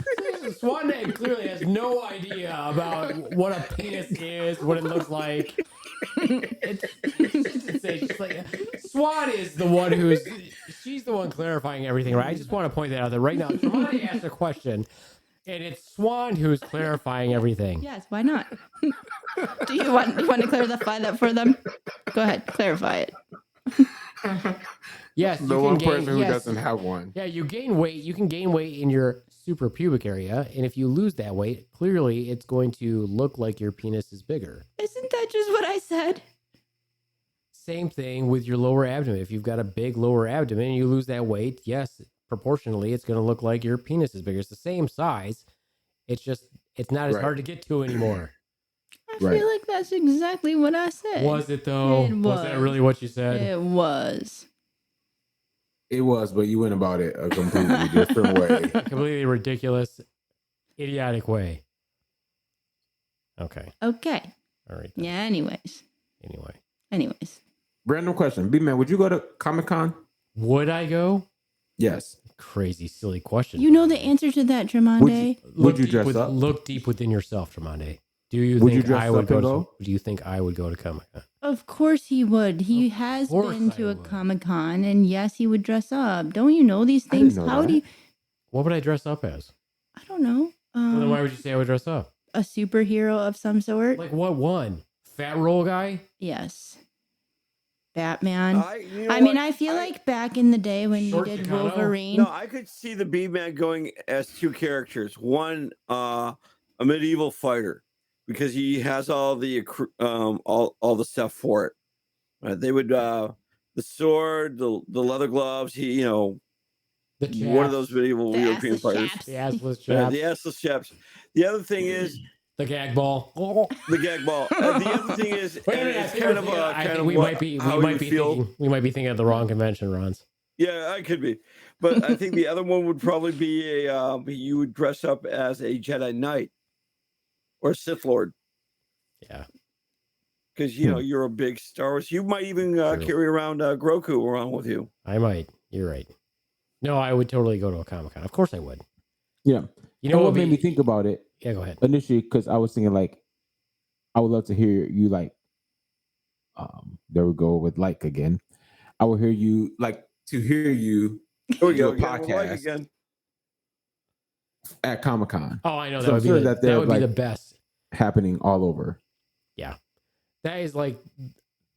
Swan Egg clearly has no idea about what a penis is, what it looks like. It's insane. She's like, Swan is the one she's the one clarifying everything, right? I just want to point that out there right now. Somebody asked a question, and it's Swan who's clarifying everything. Yes, why not? Do you want to clarify that for them? Go ahead, clarify it. Yes, The one person who doesn't have one. Yeah, you gain weight. You can gain weight in your suprapubic area, and if you lose that weight, clearly it's going to look like your penis is bigger. Isn't that just what I said? Same thing with your lower abdomen. If you've got a big lower abdomen and you lose that weight, yes, proportionally, it's going to look like your penis is bigger. It's the same size. It's not as Right. hard to get to anymore. I Right. feel like that's exactly what I said. Was it though? It Was that was. really what you said? It was. It was, but you went about it a completely different way. Completely ridiculous, idiotic way. Okay. Okay. All right. then. Yeah. Anyways. Random question. Beaveman, would you go to Comic-Con? Would I go? Yes. Crazy, silly question. You know the answer to that, Tremonde. Would you dress up? Look deep within yourself, Tremonde. Do you Would think you dress I would up and go? go? Do you think I would go to Comic-Con? Of course he would. He has course been I to a would. Comic-Con, and yes, he would dress up. Don't you know these I didn't things? know How that. do you? What would I dress up as? I don't know. Well, then why would you say I would dress up? A superhero of some sort. Like what one? Fat roll guy? Yes. Batman. You know I mean, what? I feel like back in the day when you Short did Chicano? Wolverine. No, I could see the Beaveman going as two characters. One, a medieval fighter, because he has all the all the stuff for it. Right? They would the sword, the leather gloves. He, The one of chaps, those medieval The European assless fighters. chaps. the assless Yeah, chaps, the assless chaps. The other thing is the gag ball. the gag ball. The other thing is, Wait a minute, it's kind of I think of we what- might be how we might you be feel. thinking we might be thinking of the wrong convention, Ronz. Yeah, I could be, but I think the other one would probably be you would dress up as a Jedi Knight or a Sith Lord, Yeah. because you're a big Star Wars. You might even True. carry around Grogu around with you. I might. You're right. No, I would totally go to a Comic-Con. Of course I would. Yeah. You And know what would made be- me think about it Yeah, go ahead. initially, because I was thinking like, I would love to hear you like, there we go with like again. I would hear you like to hear you Here we do go. a again, we're like podcast again. at Comic-Con Oh, I know that So would be sure the, that that they're, would be the like- best. happening all over. That is like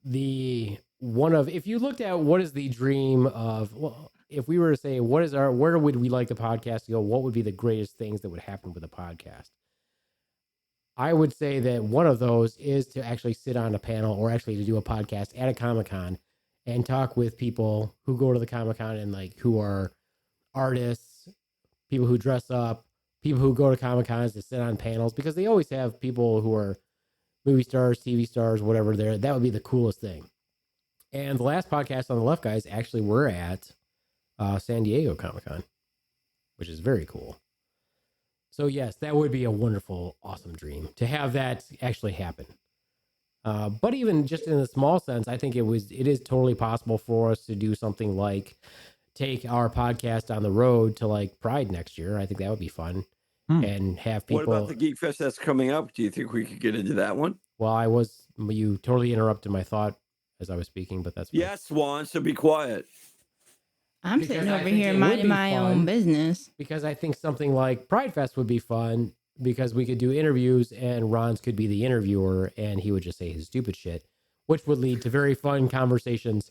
the one of, if you looked at what is the dream of, well, if we were to say where would we like the podcast to go, what would be the greatest things that would happen with a podcast? I would say that one of those is to actually sit on a panel or actually to do a podcast at a Comic-Con and talk with people who go to the Comic-Con and like who are artists, people who dress up, people who go to Comic Cons to sit on panels, because they always have people who are movie stars, TV stars, whatever there. That would be the coolest thing. And the last podcast on the left, guys, actually were at San Diego Comic Con, which is very cool. So yes, that would be a wonderful, awesome dream to have that actually happen. But even just in a small sense, I think it is totally possible for us to do something like take our podcast on the road to like Pride next year. I think that would be fun. And have people. What about the Geek Fest that's coming up? Do you think we could get into that one? Well, you totally interrupted my thought as I was speaking, but that's fine. Yes, Swan, so be quiet. I'm Because sitting I over think here it would minding be my fun. own business. Because I think something like Pride Fest would be fun because we could do interviews and Ronz could be the interviewer and he would just say his stupid shit, which would lead to very fun conversations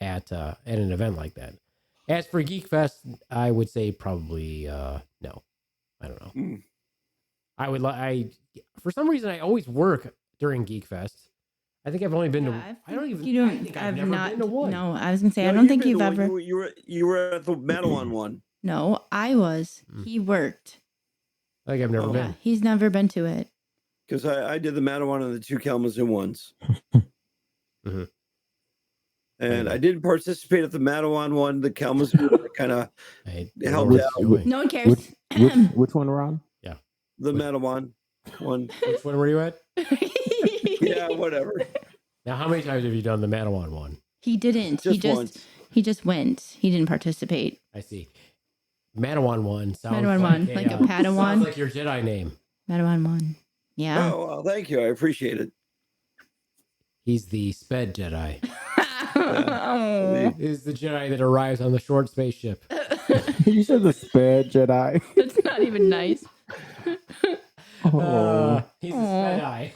at an event like that. As for Geek Fest, I would say probably no. I don't know. For some reason I always work during Geek Fest. I think I've only been to. I don't even. You I don't. think I've I've never not. been to one. No, I was gonna say I No, don't think been you've to ever. one. You were at the Madawan one. No, I was. He worked. I think I've never Oh. been. Yeah, he's never been to it. Because I did the Madawan and the two Kalamazoo ones. Mhm. And I didn't participate at the Madawan one. The Kalamazoo kind of I helped don't know out. what you're doing. No one cares. Which one, Ron? The Madawan one. Which one were you at? Yeah, whatever. Now, how many times have you done the Madawan one? He didn't. Just once. He just went. He didn't participate. I see. Madawan one sounds Madawan like one, like a sounds Padawan. like your Jedi name. Madawan one. Yeah. Oh, well, thank you. I appreciate it. He's the sped Jedi. Oh, He's the Jedi that arrives on the short spaceship. You said the sped Jedi. that's not even nice. He's the sped-eye.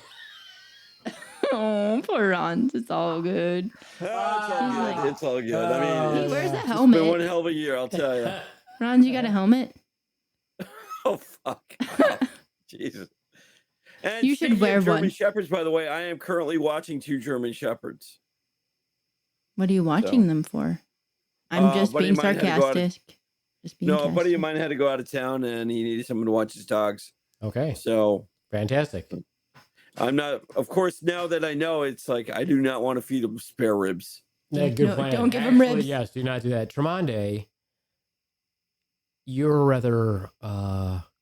Oh, poor Ronz. It's all good. It's all good. It's all good. I mean, He wears a it's been helmet. one hell of a year, I'll tell you. Ronz, you got a helmet? Oh, fuck. Oh, Jesus. And You should speaking wear of German one. Shepherds, by the way, I am currently watching 2 German Shepherds. What are you watching them for? I'm just buddy being of mine had to go out of- sarcastic. Just being No, a buddy of sarcastic. mine had to go out of town and he needed someone to watch his dogs. Okay, So fantastic. I'm not, of course, now that I know, it's like I do not want to feed them spare ribs. Yeah, good No, plan. don't give him Actually, ribs. Yes, do not do that. Tremonde, you're a rather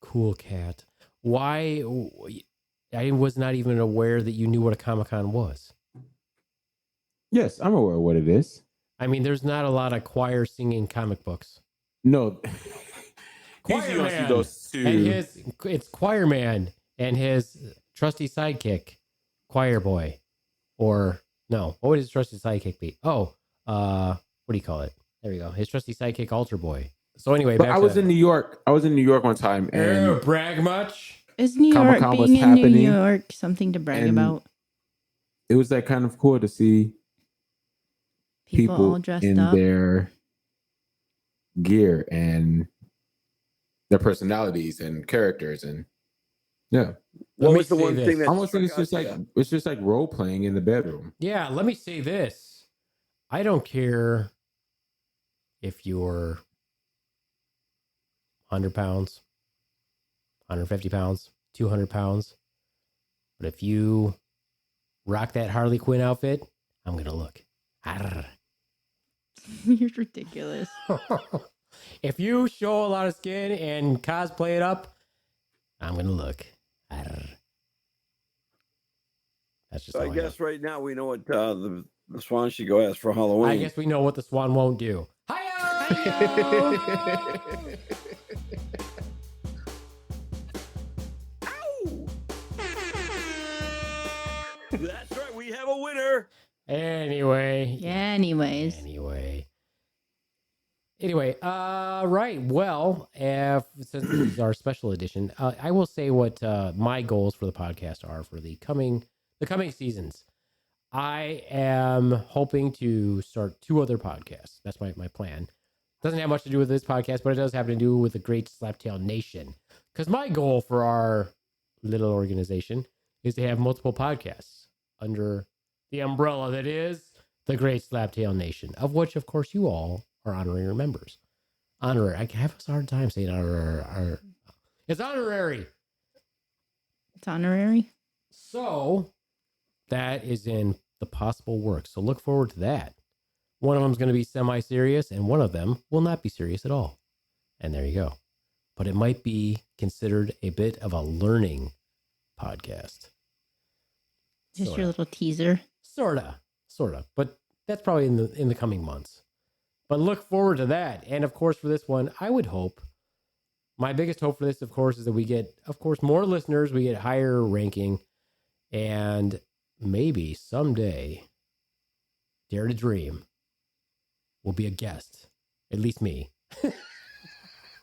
cool cat. Why? I was not even aware that you knew what a Comic-Con was. Yes, I'm aware of what it is. I mean, there's not a lot of choir singing comic books. No. Choir Usually you don't see Man. those two. And it's Choir Man and his trusty sidekick, Choir Boy. Or, no, what would his trusty sidekick be? Oh, what do you call it? There we go. His trusty sidekick, Altar Boy. So anyway, But back I to was in New York. I was in New York one time, and brag much? Is New York Comic-Con was being in New happening, York something to brag and about? it was like kind of cool to see People all people dressed in up. their gear and their personalities and characters, and yeah, Let What me was the say one this. thing that I almost think it's struck just out like to you? it's just like role playing in the bedroom. Yeah, let me say this. I don't care if you're 100 pounds, 150 pounds, 200 pounds. But if you rock that Harley Quinn outfit, I'm going to look. Arr. You're ridiculous. If you show a lot of skin and cosplay it up, I'm going to look. Arr. That's just So all I I know. guess right now we know what the Swan should go ask for Halloween. I guess we know what the Swan won't do. Hi-yo! That's right. We have a winner. Anyway. Anyways. Anyway, right. Well, since this is our special edition, I will say what my goals for the podcast are for the coming seasons. I am hoping to start 2 other podcasts. That's my plan. Doesn't have much to do with this podcast, but it does have to do with the Great Slaptail Nation. Because my goal for our little organization is to have multiple podcasts under the umbrella that is the Great Slaptail Nation, of which, of course, you all are honorary members. honorary. I have a hard time saying honorary. It's honorary. It's honorary. So that is in the possible works. So look forward to that. One of them is going to be semi-serious, and one of them will not be serious at all. And there you go. But it might be considered a bit of a learning podcast. Just your little teaser. Sorta. But that's probably in the coming months. But look forward to that. And of course, for this one, I would hope. My biggest hope for this, of course, is that we get, of course, more listeners. We get higher ranking, and maybe someday, Dare to Dream will be a guest. At least me.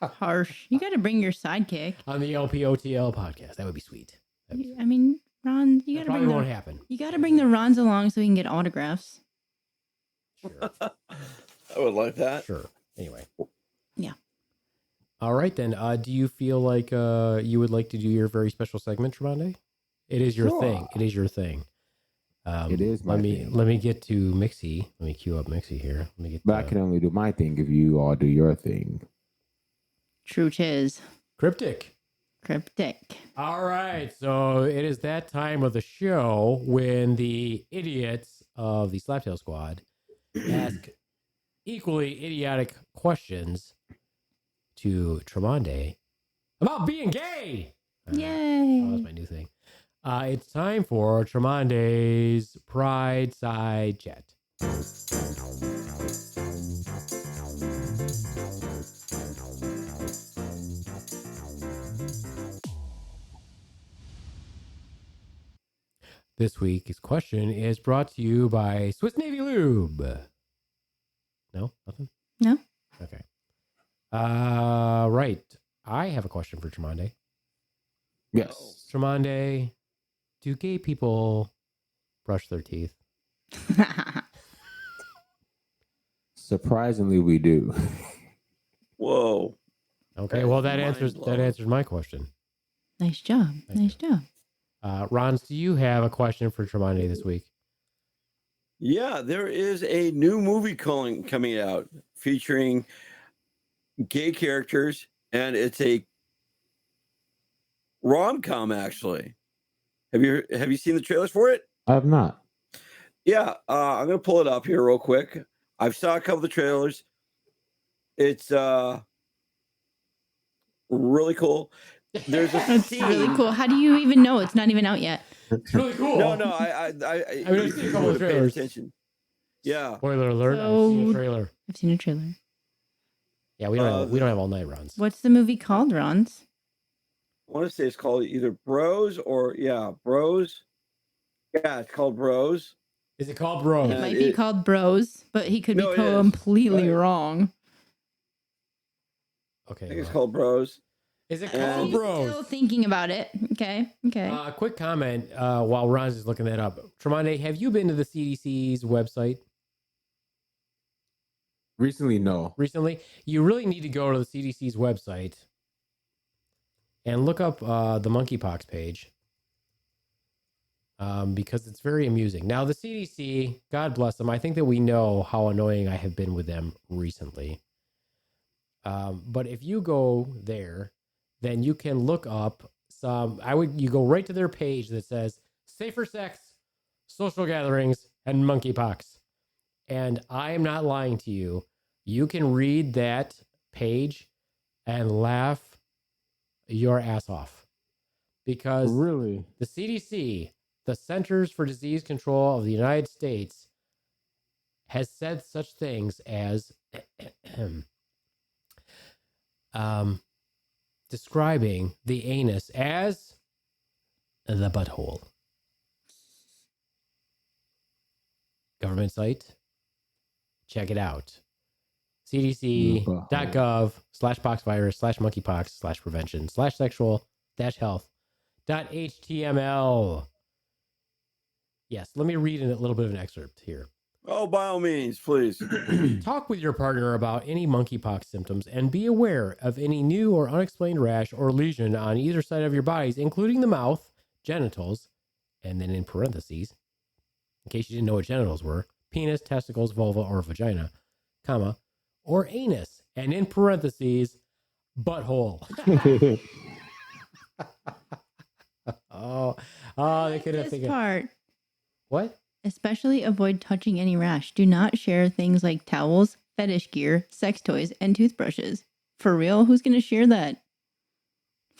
Harsh. You got to bring your sidekick. On the LPOTL podcast. That would be sweet. I mean, Ron, you got to probably bring won't happen. You got to bring the Rons along so we can get autographs. Sure. I would like that. Sure. Anyway. Yeah. All right, then. Do you feel like you would like to do your very special segment, Tremonde? It is your thing. It is your thing. It is my thing. Let me get to Mixie. Let me cue up Mixie here. Let me get. But I can only do my thing if you all do your thing. True chiz. Cryptic. All right, so it is that time of the show when the idiots of the Slaptail Squad ask equally idiotic questions to Tremonde about being gay. Yay. That was my new thing. It's time for Tremonde's Pride Side Chat. This week's question is brought to you by Swiss Navy Lube. No? Nothing? No. Okay. Right. I have a question for Tremonde. Yes. Tremonde, do gay people brush their teeth? Surprisingly, we do. Whoa. Okay, well that Mind answers blowing. my question. Nice job. Nice job. Ronz, do you have a question for Tremonde this week? Yeah, there is a new movie coming out featuring gay characters, and it's a rom-com. Actually, have you seen the trailers for it? I have not. Yeah, I'm gonna pull it up here real quick. I've saw a couple of the trailers. It's really cool. There's a That's scene. really cool. How do you even know it's not even out yet? It's really cool. No, I mean, I've seen a couple of paid trailers. attention. Yeah. Spoiler alert! So- I've seen a trailer. I've seen a trailer. Yeah, we don't have all night runs. What's the movie called, Rons? I want to say it's called either Bros or Bros. Yeah, it's called Bros. Is it called Bros? It might be called Bros, but he could No, be it is. completely Right. wrong. Okay. I think it's well. called Bros. Is it And- called He's Bros? still thinking about it. Okay. Quick comment while Ron's is looking that up. Tremonde, have you been to the CDC's website Recently, no. recently? You really need to go to the CDC's website and look up the monkeypox page because it's very amusing. Now, the CDC, God bless them, I think that we know how annoying I have been with them recently. But if you go there, then you can look up you go right to their page that says safer sex, social gatherings, and monkeypox. And I am not lying to you. You can read that page and laugh your ass off because Really? the CDC, the Centers for Disease Control of the United States, has said such things as describing the anus as the butthole. Government site. Check it out. cdc.gov/poxvirus/monkeypox/prevention/sexual-health.html. Yes, let me read a little bit of an excerpt here. Oh, by all means, please. Talk with your partner about any monkeypox symptoms and be aware of any new or unexplained rash or lesion on either side of your bodies, including the mouth, genitals, and then in parentheses, in case you didn't know what genitals were, penis, testicles, vulva, or vagina, comma, or anus, and in parentheses, butthole. oh, they could have This figured. part. What? Especially avoid touching any rash. Do not share things like towels, fetish gear, sex toys, and toothbrushes. For real, who's going to share that?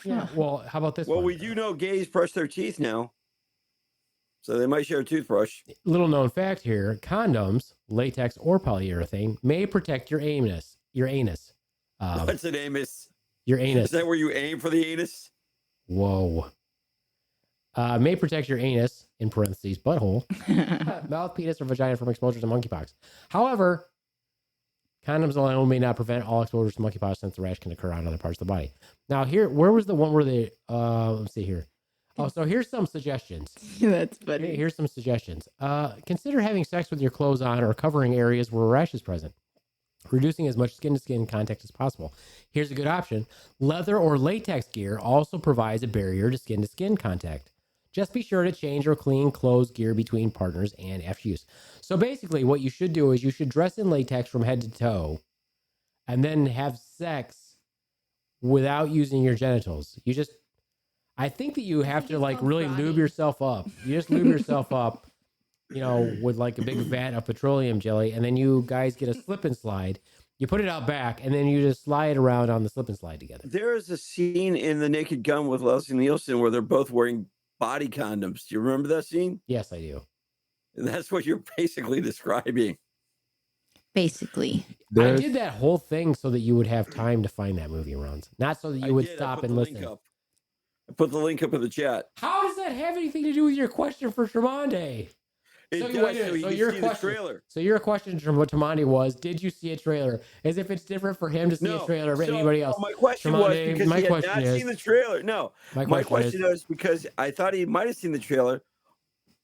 Yeah. Well, how about this? Well, one? we do know gays brush their teeth now, so they might share a toothbrush. Little known fact here: condoms, latex or polyurethane, may protect your anus. Your anus. What's an anus? Your anus. Is that where you aim for the anus? Whoa. May protect your anus, in parentheses, butthole, mouth, penis, or vagina from exposure to monkeypox. However, condoms alone may not prevent all exposure to monkeypox since the rash can occur on other parts of the body. Now, here, where was the one where they, let's see here. Oh, so here's some suggestions. That's funny. Here's some suggestions. Consider having sex with your clothes on or covering areas where a rash is present, reducing as much skin-to-skin contact as possible. Here's a good option. Leather or latex gear also provides a barrier to skin-to-skin contact. Just be sure to change or clean clothes gear between partners and after use. So basically what you should do is you should dress in latex from head to toe and then have sex without using your genitals. I think that you have to like really lube yourself up. You just lube yourself up, with like a big vat of petroleum jelly, and then you guys get a slip and slide. You put it out back, and then you just slide around on the slip and slide together. There is a scene in The Naked Gun with Leslie Nielsen where they're both wearing body condoms. Do you remember that scene? Yes, I do. And that's what you're basically describing. Basically. I did that whole thing so that you would have time to find that movie, Ronz. Not so that you would stop and listen. I put the link up in the chat. How does that have anything to do with your question for Tremonde? So your trailer. So your question from Tremonde was, did you see a trailer? As if it's different for him to see a trailer or anybody else. My question was because he had not seen the trailer. No, my question is because I thought he might have seen the trailer.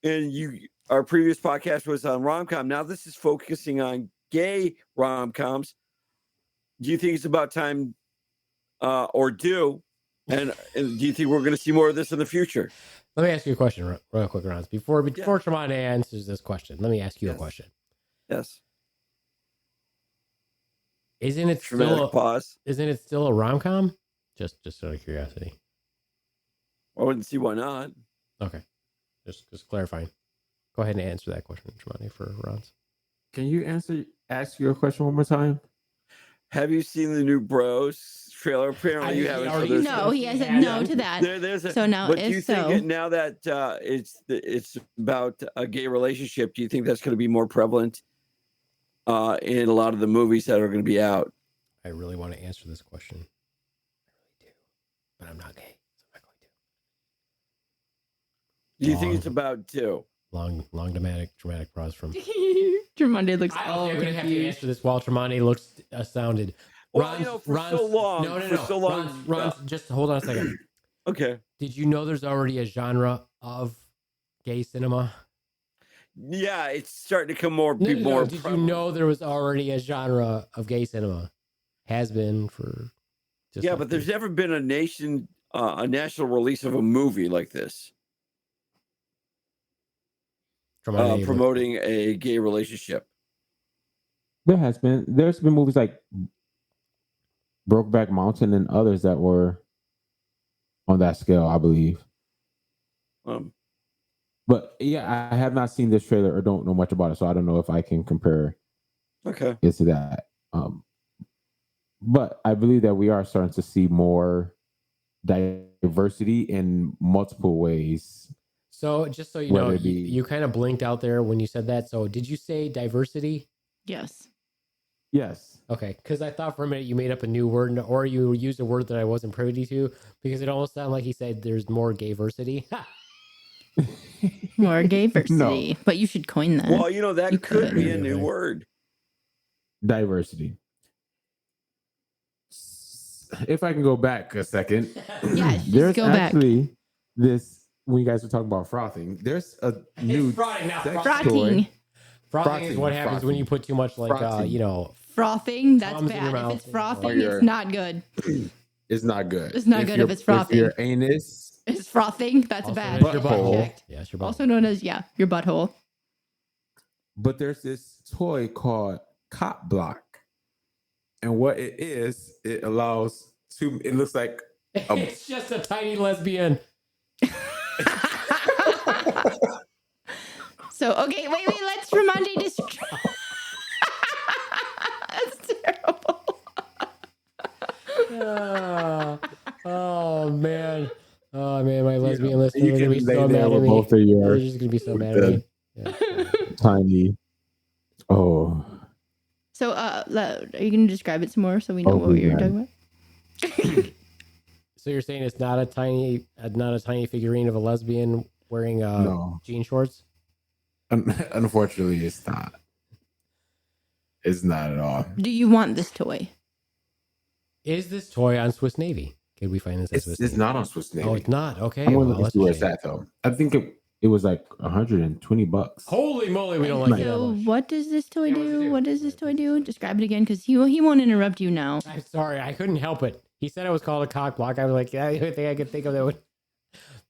And our previous podcast was on rom-com. Now this is focusing on gay rom-coms. Do you think it's about time or do? And do you think we're going to see more of this in the future? Let me ask you a question real quick, Ronz. Before Tremonde answers this question, let me ask you a question. Yes. Isn't it still a rom-com? Just out of curiosity. I wouldn't see why not. Okay. Just clarifying. Go ahead and answer that question, Tremonde, for Ronz. Can you ask your question one more time? Have you seen the new Bros trailer? Apparently, you haven't. No, he has said no to that. So now, but do you think now that it's about a gay relationship, do you think that's going to be more prevalent in a lot of the movies that are going to be out? I really want to answer this question. I really do, but I'm not gay, so I'm not going to. Do you think it's about two? Long dramatic pause from Tremonde looks all over. I'm going to have to answer this while Tremonde looks astounded. Ron, for so long. Ron, just hold on a second. Okay. Did you know there's already a genre of gay cinema? Yeah, it's starting to come more. Did you know there was already a genre of gay cinema? Has been for. But there's never been a national release of a movie like this. Promoting a gay relationship. There's been movies like Brokeback Mountain and others that were on that scale, I believe. But yeah, I have not seen this trailer or don't know much about it, so I don't know if I can compare it to that. But I believe that we are starting to see more diversity in multiple ways. So just so you know, you kind of blinked out there when you said that. So did you say diversity? Yes. Yes. Okay, because I thought for a minute you made up a new word, or you used a word that I wasn't privy to, because it almost sounded like he said there's more gayversity. More gayversity. No. But you should coin that. Well, that could be a new word. Diversity. If I can go back a second. Yeah, there's go back. Actually this. When you guys were talking about frothing, there's a new frothing. Frothing is what happens when you put too much, frothing. That's bad. If it's frothing, it's not good. It's not good. It's not good if it's frothing. If your anus is frothing, that's bad. Your butthole. Yes, your butthole. Also known as your butthole. But there's this toy called Cop Block, And what it is, it allows two. It looks like It's just a tiny lesbian. So okay, wait, let's Ramande describe. That's terrible. Oh man, my lesbian listeners you are gonna can be lay so there mad at with me. both of your They're just gonna be so with mad at the- me. Yeah. tiny. Oh, So are you gonna describe it some more so we know what you're talking about? So you're saying it's not a tiny figurine of a lesbian wearing No. jean shorts? Unfortunately, it's not. It's not at all. Do you want this toy? Is this toy on Swiss Navy? Can we find this on Swiss It's Navy? not on Swiss Navy. Oh, it's not. Okay. I'm gonna Well, look that's see a where it's shame. at though. I think it was like $120. Holy moly, we don't like it that So much. what does this toy Yeah, what does it do? do? What does this toy do? Describe it again, because he won't interrupt you now. I'm sorry, I couldn't help it. He said it was called a cock block. I was like, yeah, the only thing I could think of that would.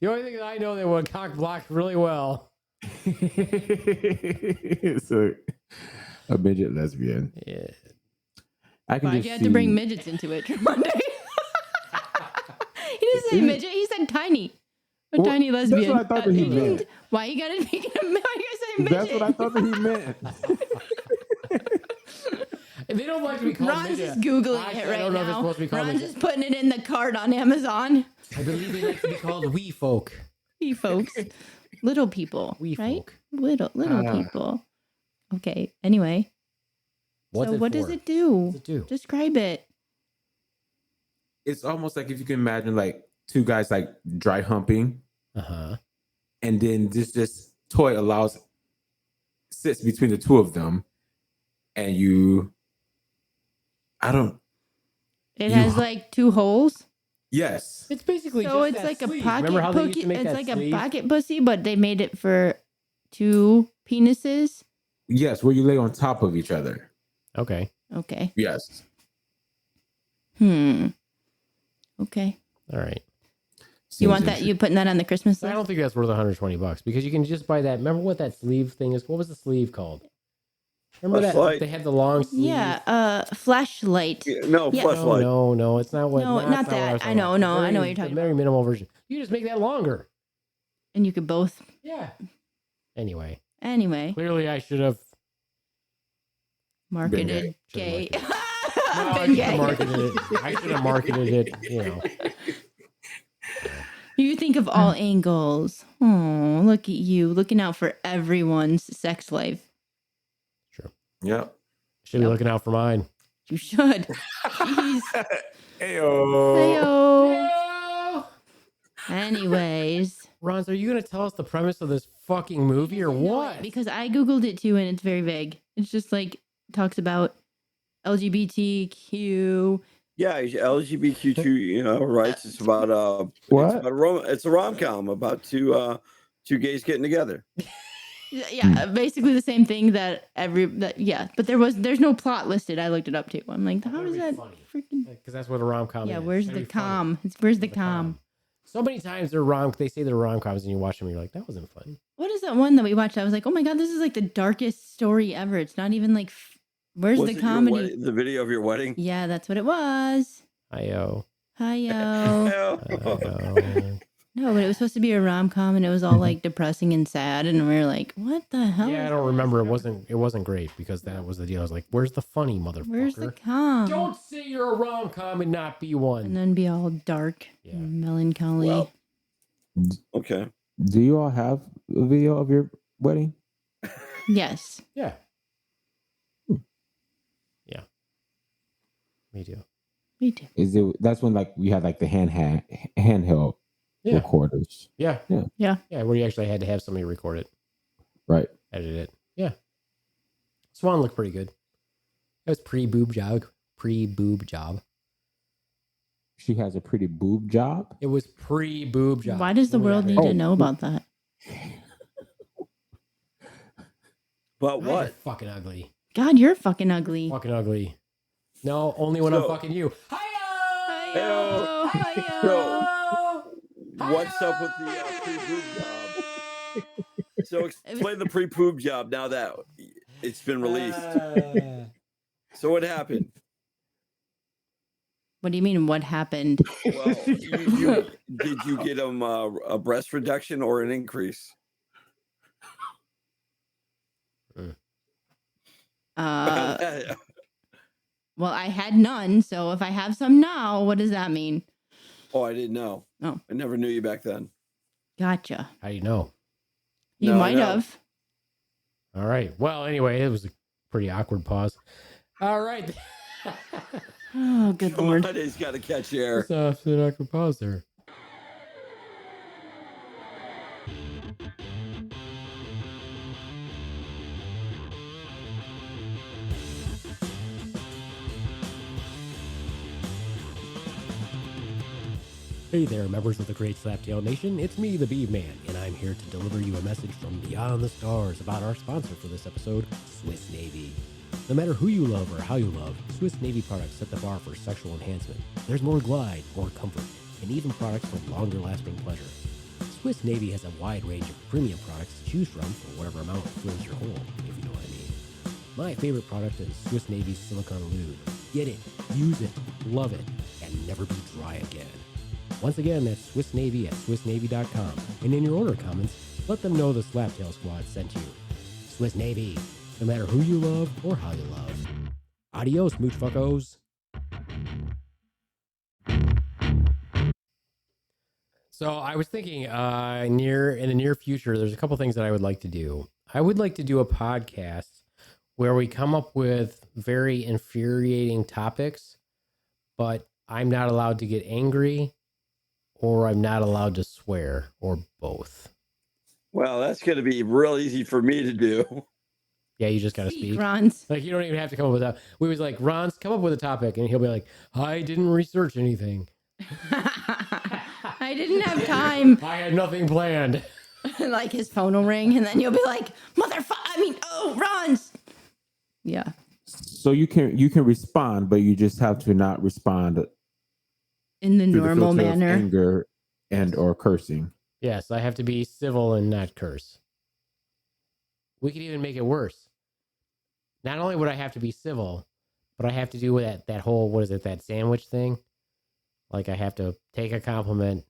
The only thing that I know that would cock block really well. It's a midget lesbian. Yeah. I can Why'd just you have see. to bring midgets into it, Monday? He didn't say midget. He said tiny. A Well, tiny that's lesbian. what I thought that he meant. Why you gotta make it? Why you gotta say midget? That's what I thought that he meant. They don't like to be called Ron's midget. is googling I it don't right know if it's now. supposed to be called Ron's midget. is putting it in the cart on Amazon. I believe they like to be called wee folk. Wee folks, little people, Wee right? folk. Little Ah. people. Okay. Anyway, What's so it what for? does it do? What does it do? Describe it. It's almost like if you can imagine like two guys like dry humping, and then this toy sits between the two of them, and It has like two holes. yes. It's basically So just it's that like sleeve. a pocket Remember how they used to make it's that like sleeve? a pocket pussy, but they made it for two penises. Yes, where you lay on top of each other. Okay. Okay. Yes. Okay. All right. You want that? You putting that on the Christmas I list? don't think that's worth $120 because you can just buy that. Remember what that sleeve thing is? What was the sleeve called? Remember that Fleshlight. they had the long sleeve. Yeah. Flashlight. No, Yeah. fleshlight. No, it's not what. No, that's not what I that. was I talking know, about. no, I Very- know what you're talking the very minimal version. You just make that longer. And you could both. Yeah. Anyway, Anyway, clearly I should have. marketed gay. gay. No, I Been should have gay. marketed it. I should have marketed it. You know. You think of all angles. Oh, look at you looking out for everyone's sex life. Sure. Yep. Should be looking out for mine. You should. Jeez. Heyo. Heyo. Anyways, Ronz, are you going to tell us the premise of this fucking movie or what? because I googled it too, and it's very vague. It's just like talks about LGBTQ. Yeah, LGBTQ rights. It's about What? It's a rom-com about two gays getting together. Yeah, basically the same thing but there's no plot listed. I looked it up too. I'm like, how That'd is be that funny. freaking? Because that's what a rom-com Yeah, is. where's That'd the be funny. com? Where's the com? So many times they say they're rom-coms and you watch them and you're like, that wasn't fun. What is that one that we watched? I was like, oh my god, this is like the darkest story ever. It's not even like, where's Was the it your comedy? wedding- the video of your wedding? Yeah, that's what it was. Hi-yo. Hi-yo. Hi-yo. No, but it was supposed to be a rom-com and it was all like depressing and sad. And we were like, what the hell? Yeah, I is don't this? remember. It wasn't great because that was the deal. I was like, where's the funny motherfucker? Where's the com? Don't say you're a rom-com and not be one. And then be all dark Yeah. and melancholy. Well, okay. Do you all have a video of your wedding? Yes. Yeah. Yeah. Me too. Me too. That's when like we had like the handheld Yeah. recorders. Yeah. Yeah. Yeah, where you actually had to have somebody record it, Right. edit it. Yeah. Swan looked pretty good. It was pre-boob job. Pre-boob job. She has a pretty boob job. It was pre-boob job. Why does the When we world got need married. to know about that? But God, you're what? fucking ugly. God, you're fucking ugly. Fucking ugly. No, only when I'm So- fucking you. Hi-yo! Hi-yo! So, what's up with the pre-boob job? So explain the pre-boob job now that it's been released. So what happened? What do you mean? What happened? Well, did you get them a breast reduction or an increase? Well, I had none. So if I have some now, what does that mean? Oh, I didn't know. Oh, I never knew you back then. gotcha. How do you know? You No, I might know. have. All right. Well, anyway, it was a pretty awkward pause. All right. Oh, good Come lord. on, he's got to catch air. It's an awkward pause there. Hey there, members of the Great Slaptail Nation. It's me, the Beaveman, and I'm here to deliver you a message from beyond the stars about our sponsor for this episode, Swiss Navy. No matter who you love or how you love, Swiss Navy products set the bar for sexual enhancement. There's more glide, more comfort, and even products for longer-lasting pleasure. Swiss Navy has a wide range of premium products to choose from for whatever amount fills your hole, if you know what I mean. My favorite product is Swiss Navy's silicone lube. Get it, use it, love it, and never be dry again. Once again, that's Swiss Navy at SwissNavy.com. And in your order comments, let them know the Slaptail Squad sent you. Swiss Navy, no matter who you love or how you love. Adios, mooch fuckos. So I was thinking in the near future, there's a couple things that I would like to do. I would like to do a podcast where we come up with very infuriating topics, but I'm not allowed to get angry, or I'm not allowed to swear, or both. Well, that's going to be real easy for me to do. Yeah, you just got to speak. Ronz. Like, you don't even have to come up with that. We was like, Ronz, come up with a topic. And he'll be like, I didn't research anything. I didn't have time. I had nothing planned. Like his phone will ring, and then you'll be like, Ronz. Yeah. So you can respond, but you just have to not respond In the through normal the filter of manner. anger and or cursing. Yes, I have to be civil and not curse. We could even make it worse. Not only would I have to be civil, but I have to do that whole, what is it, that sandwich thing? Like I have to take a compliment,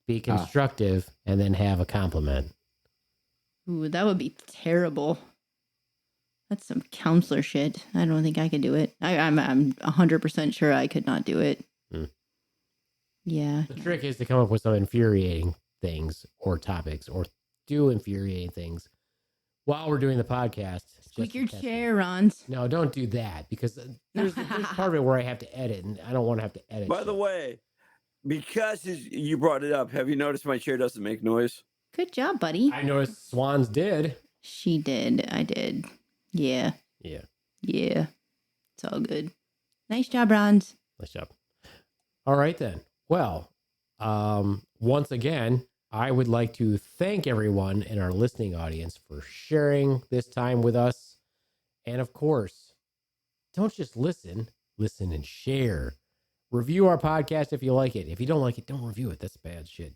be constructive, and then have a compliment. Ooh, that would be terrible. That's some counselor shit. I don't think I could do it. I'm 100% sure I could not do it. Yeah. The trick is to come up with some infuriating things or topics, or do infuriating things while we're doing the podcast. Squeak your chair, Ronz. No, don't do that, because there's part of it where I have to edit, and I don't want to have to edit. By the way, because you brought it up, have you noticed my chair doesn't make noise? Good job, buddy. I noticed Swans did. She did. I did. Yeah. Yeah. Yeah. It's all good. Nice job, Ronz. Nice job. All right, then. Well, once again, I would like to thank everyone in our listening audience for sharing this time with us. And of course, don't just listen and share. Review our podcast if you like it. If you don't like it, don't review it. That's bad shit.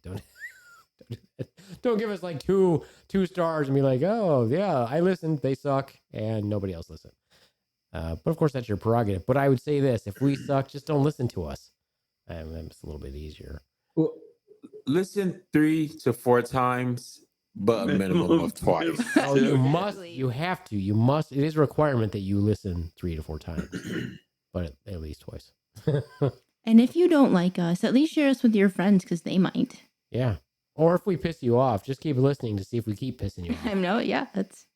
Don't give us like two stars and be like, oh yeah, I listened, they suck, and nobody else listened. But of course, that's your prerogative. But I would say this: if we suck, just don't listen to us. It's a little bit easier. Well, listen 3 to 4 times, but a minimum of twice. Oh, you must. You have to. You must. It is a requirement that you listen 3 to 4 times, but at least twice. And if you don't like us, at least share us with your friends, because they might. Yeah. Or if we piss you off, just keep listening to see if we keep pissing you off. I know. Yeah, that's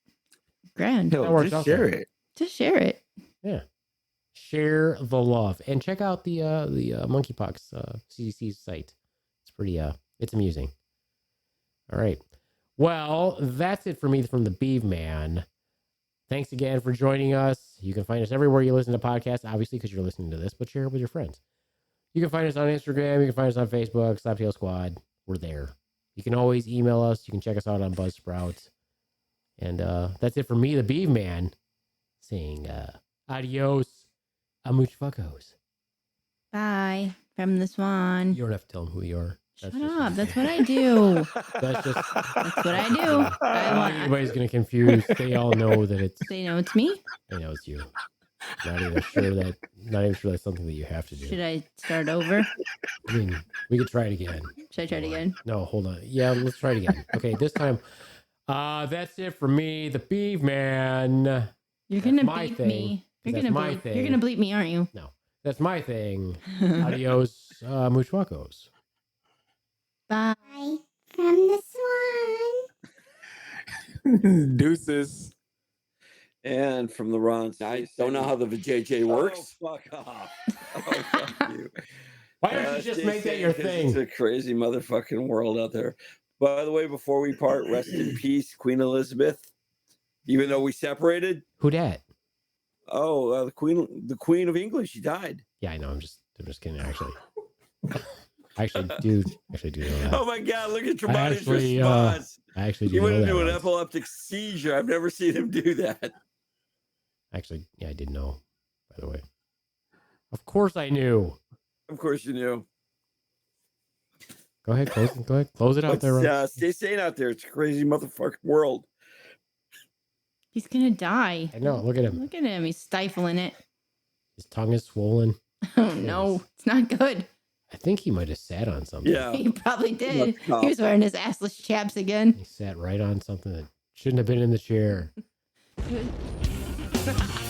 grand. Hell, That works just also. share it. Just share it. Yeah. Share the love and check out the monkeypox CDC site. It's pretty it's amusing. All right. Well, that's it for me from the Beaveman. Thanks again for joining us. You can find us everywhere you listen to podcasts, obviously, because you're listening to this, but share it with your friends. You can find us on Instagram. You can find us on Facebook, Slaptail Squad. We're there. You can always email us. You can check us out on Buzzsprout. And that's it for me, the Beaveman, saying adios, amuch fuckos. Bye from the Swan. You don't have to tell them who you are. Shut up. That's what I do. That's That's what I do. I don't think anybody's going to confuse. They all know that it's... They know it's me. They know it's you. Not even sure that's something that you have to do. Should I start over? I mean, we could try it again. Should I try it again? No, hold on. Yeah, let's try it again. Okay, this time. That's it for me, the Beaveman. You're gonna my bleep thing, me. You're 'cause gonna that's my bleep. thing. You're gonna bleep me, aren't you? No, that's my thing. Adios, muchwacos. Bye. Bye from the Swan. Deuces. And from the Ronz, I don't know how the VJJ works. Oh, fuck off. Oh, fuck you. Why don't you just make that your thing? It's a crazy motherfucking world out there. By the way, before we part, rest in peace, Queen Elizabeth. Even though we separated. Who dat? Oh, the Queen of England. She died. Yeah, I know. I'm just kidding. Actually, I actually do know that. Oh my God! Look at Tremonti's actually, response. I actually do He went know that. into an Ronz. epileptic seizure. I've never seen him do that. Actually, yeah, I did know. By the way, of course I knew. Of course you knew. Go ahead, close it out there. Ronz. Stay sane out there. It's a crazy motherfucking world. He's gonna die. I know. Look at him. Look at him. He's stifling it. His tongue is swollen. Oh no, it's not good. I think he might have sat on something. Yeah. He probably did. tough. He was wearing his assless chaps again. He sat right on something that shouldn't have been in the chair. He was-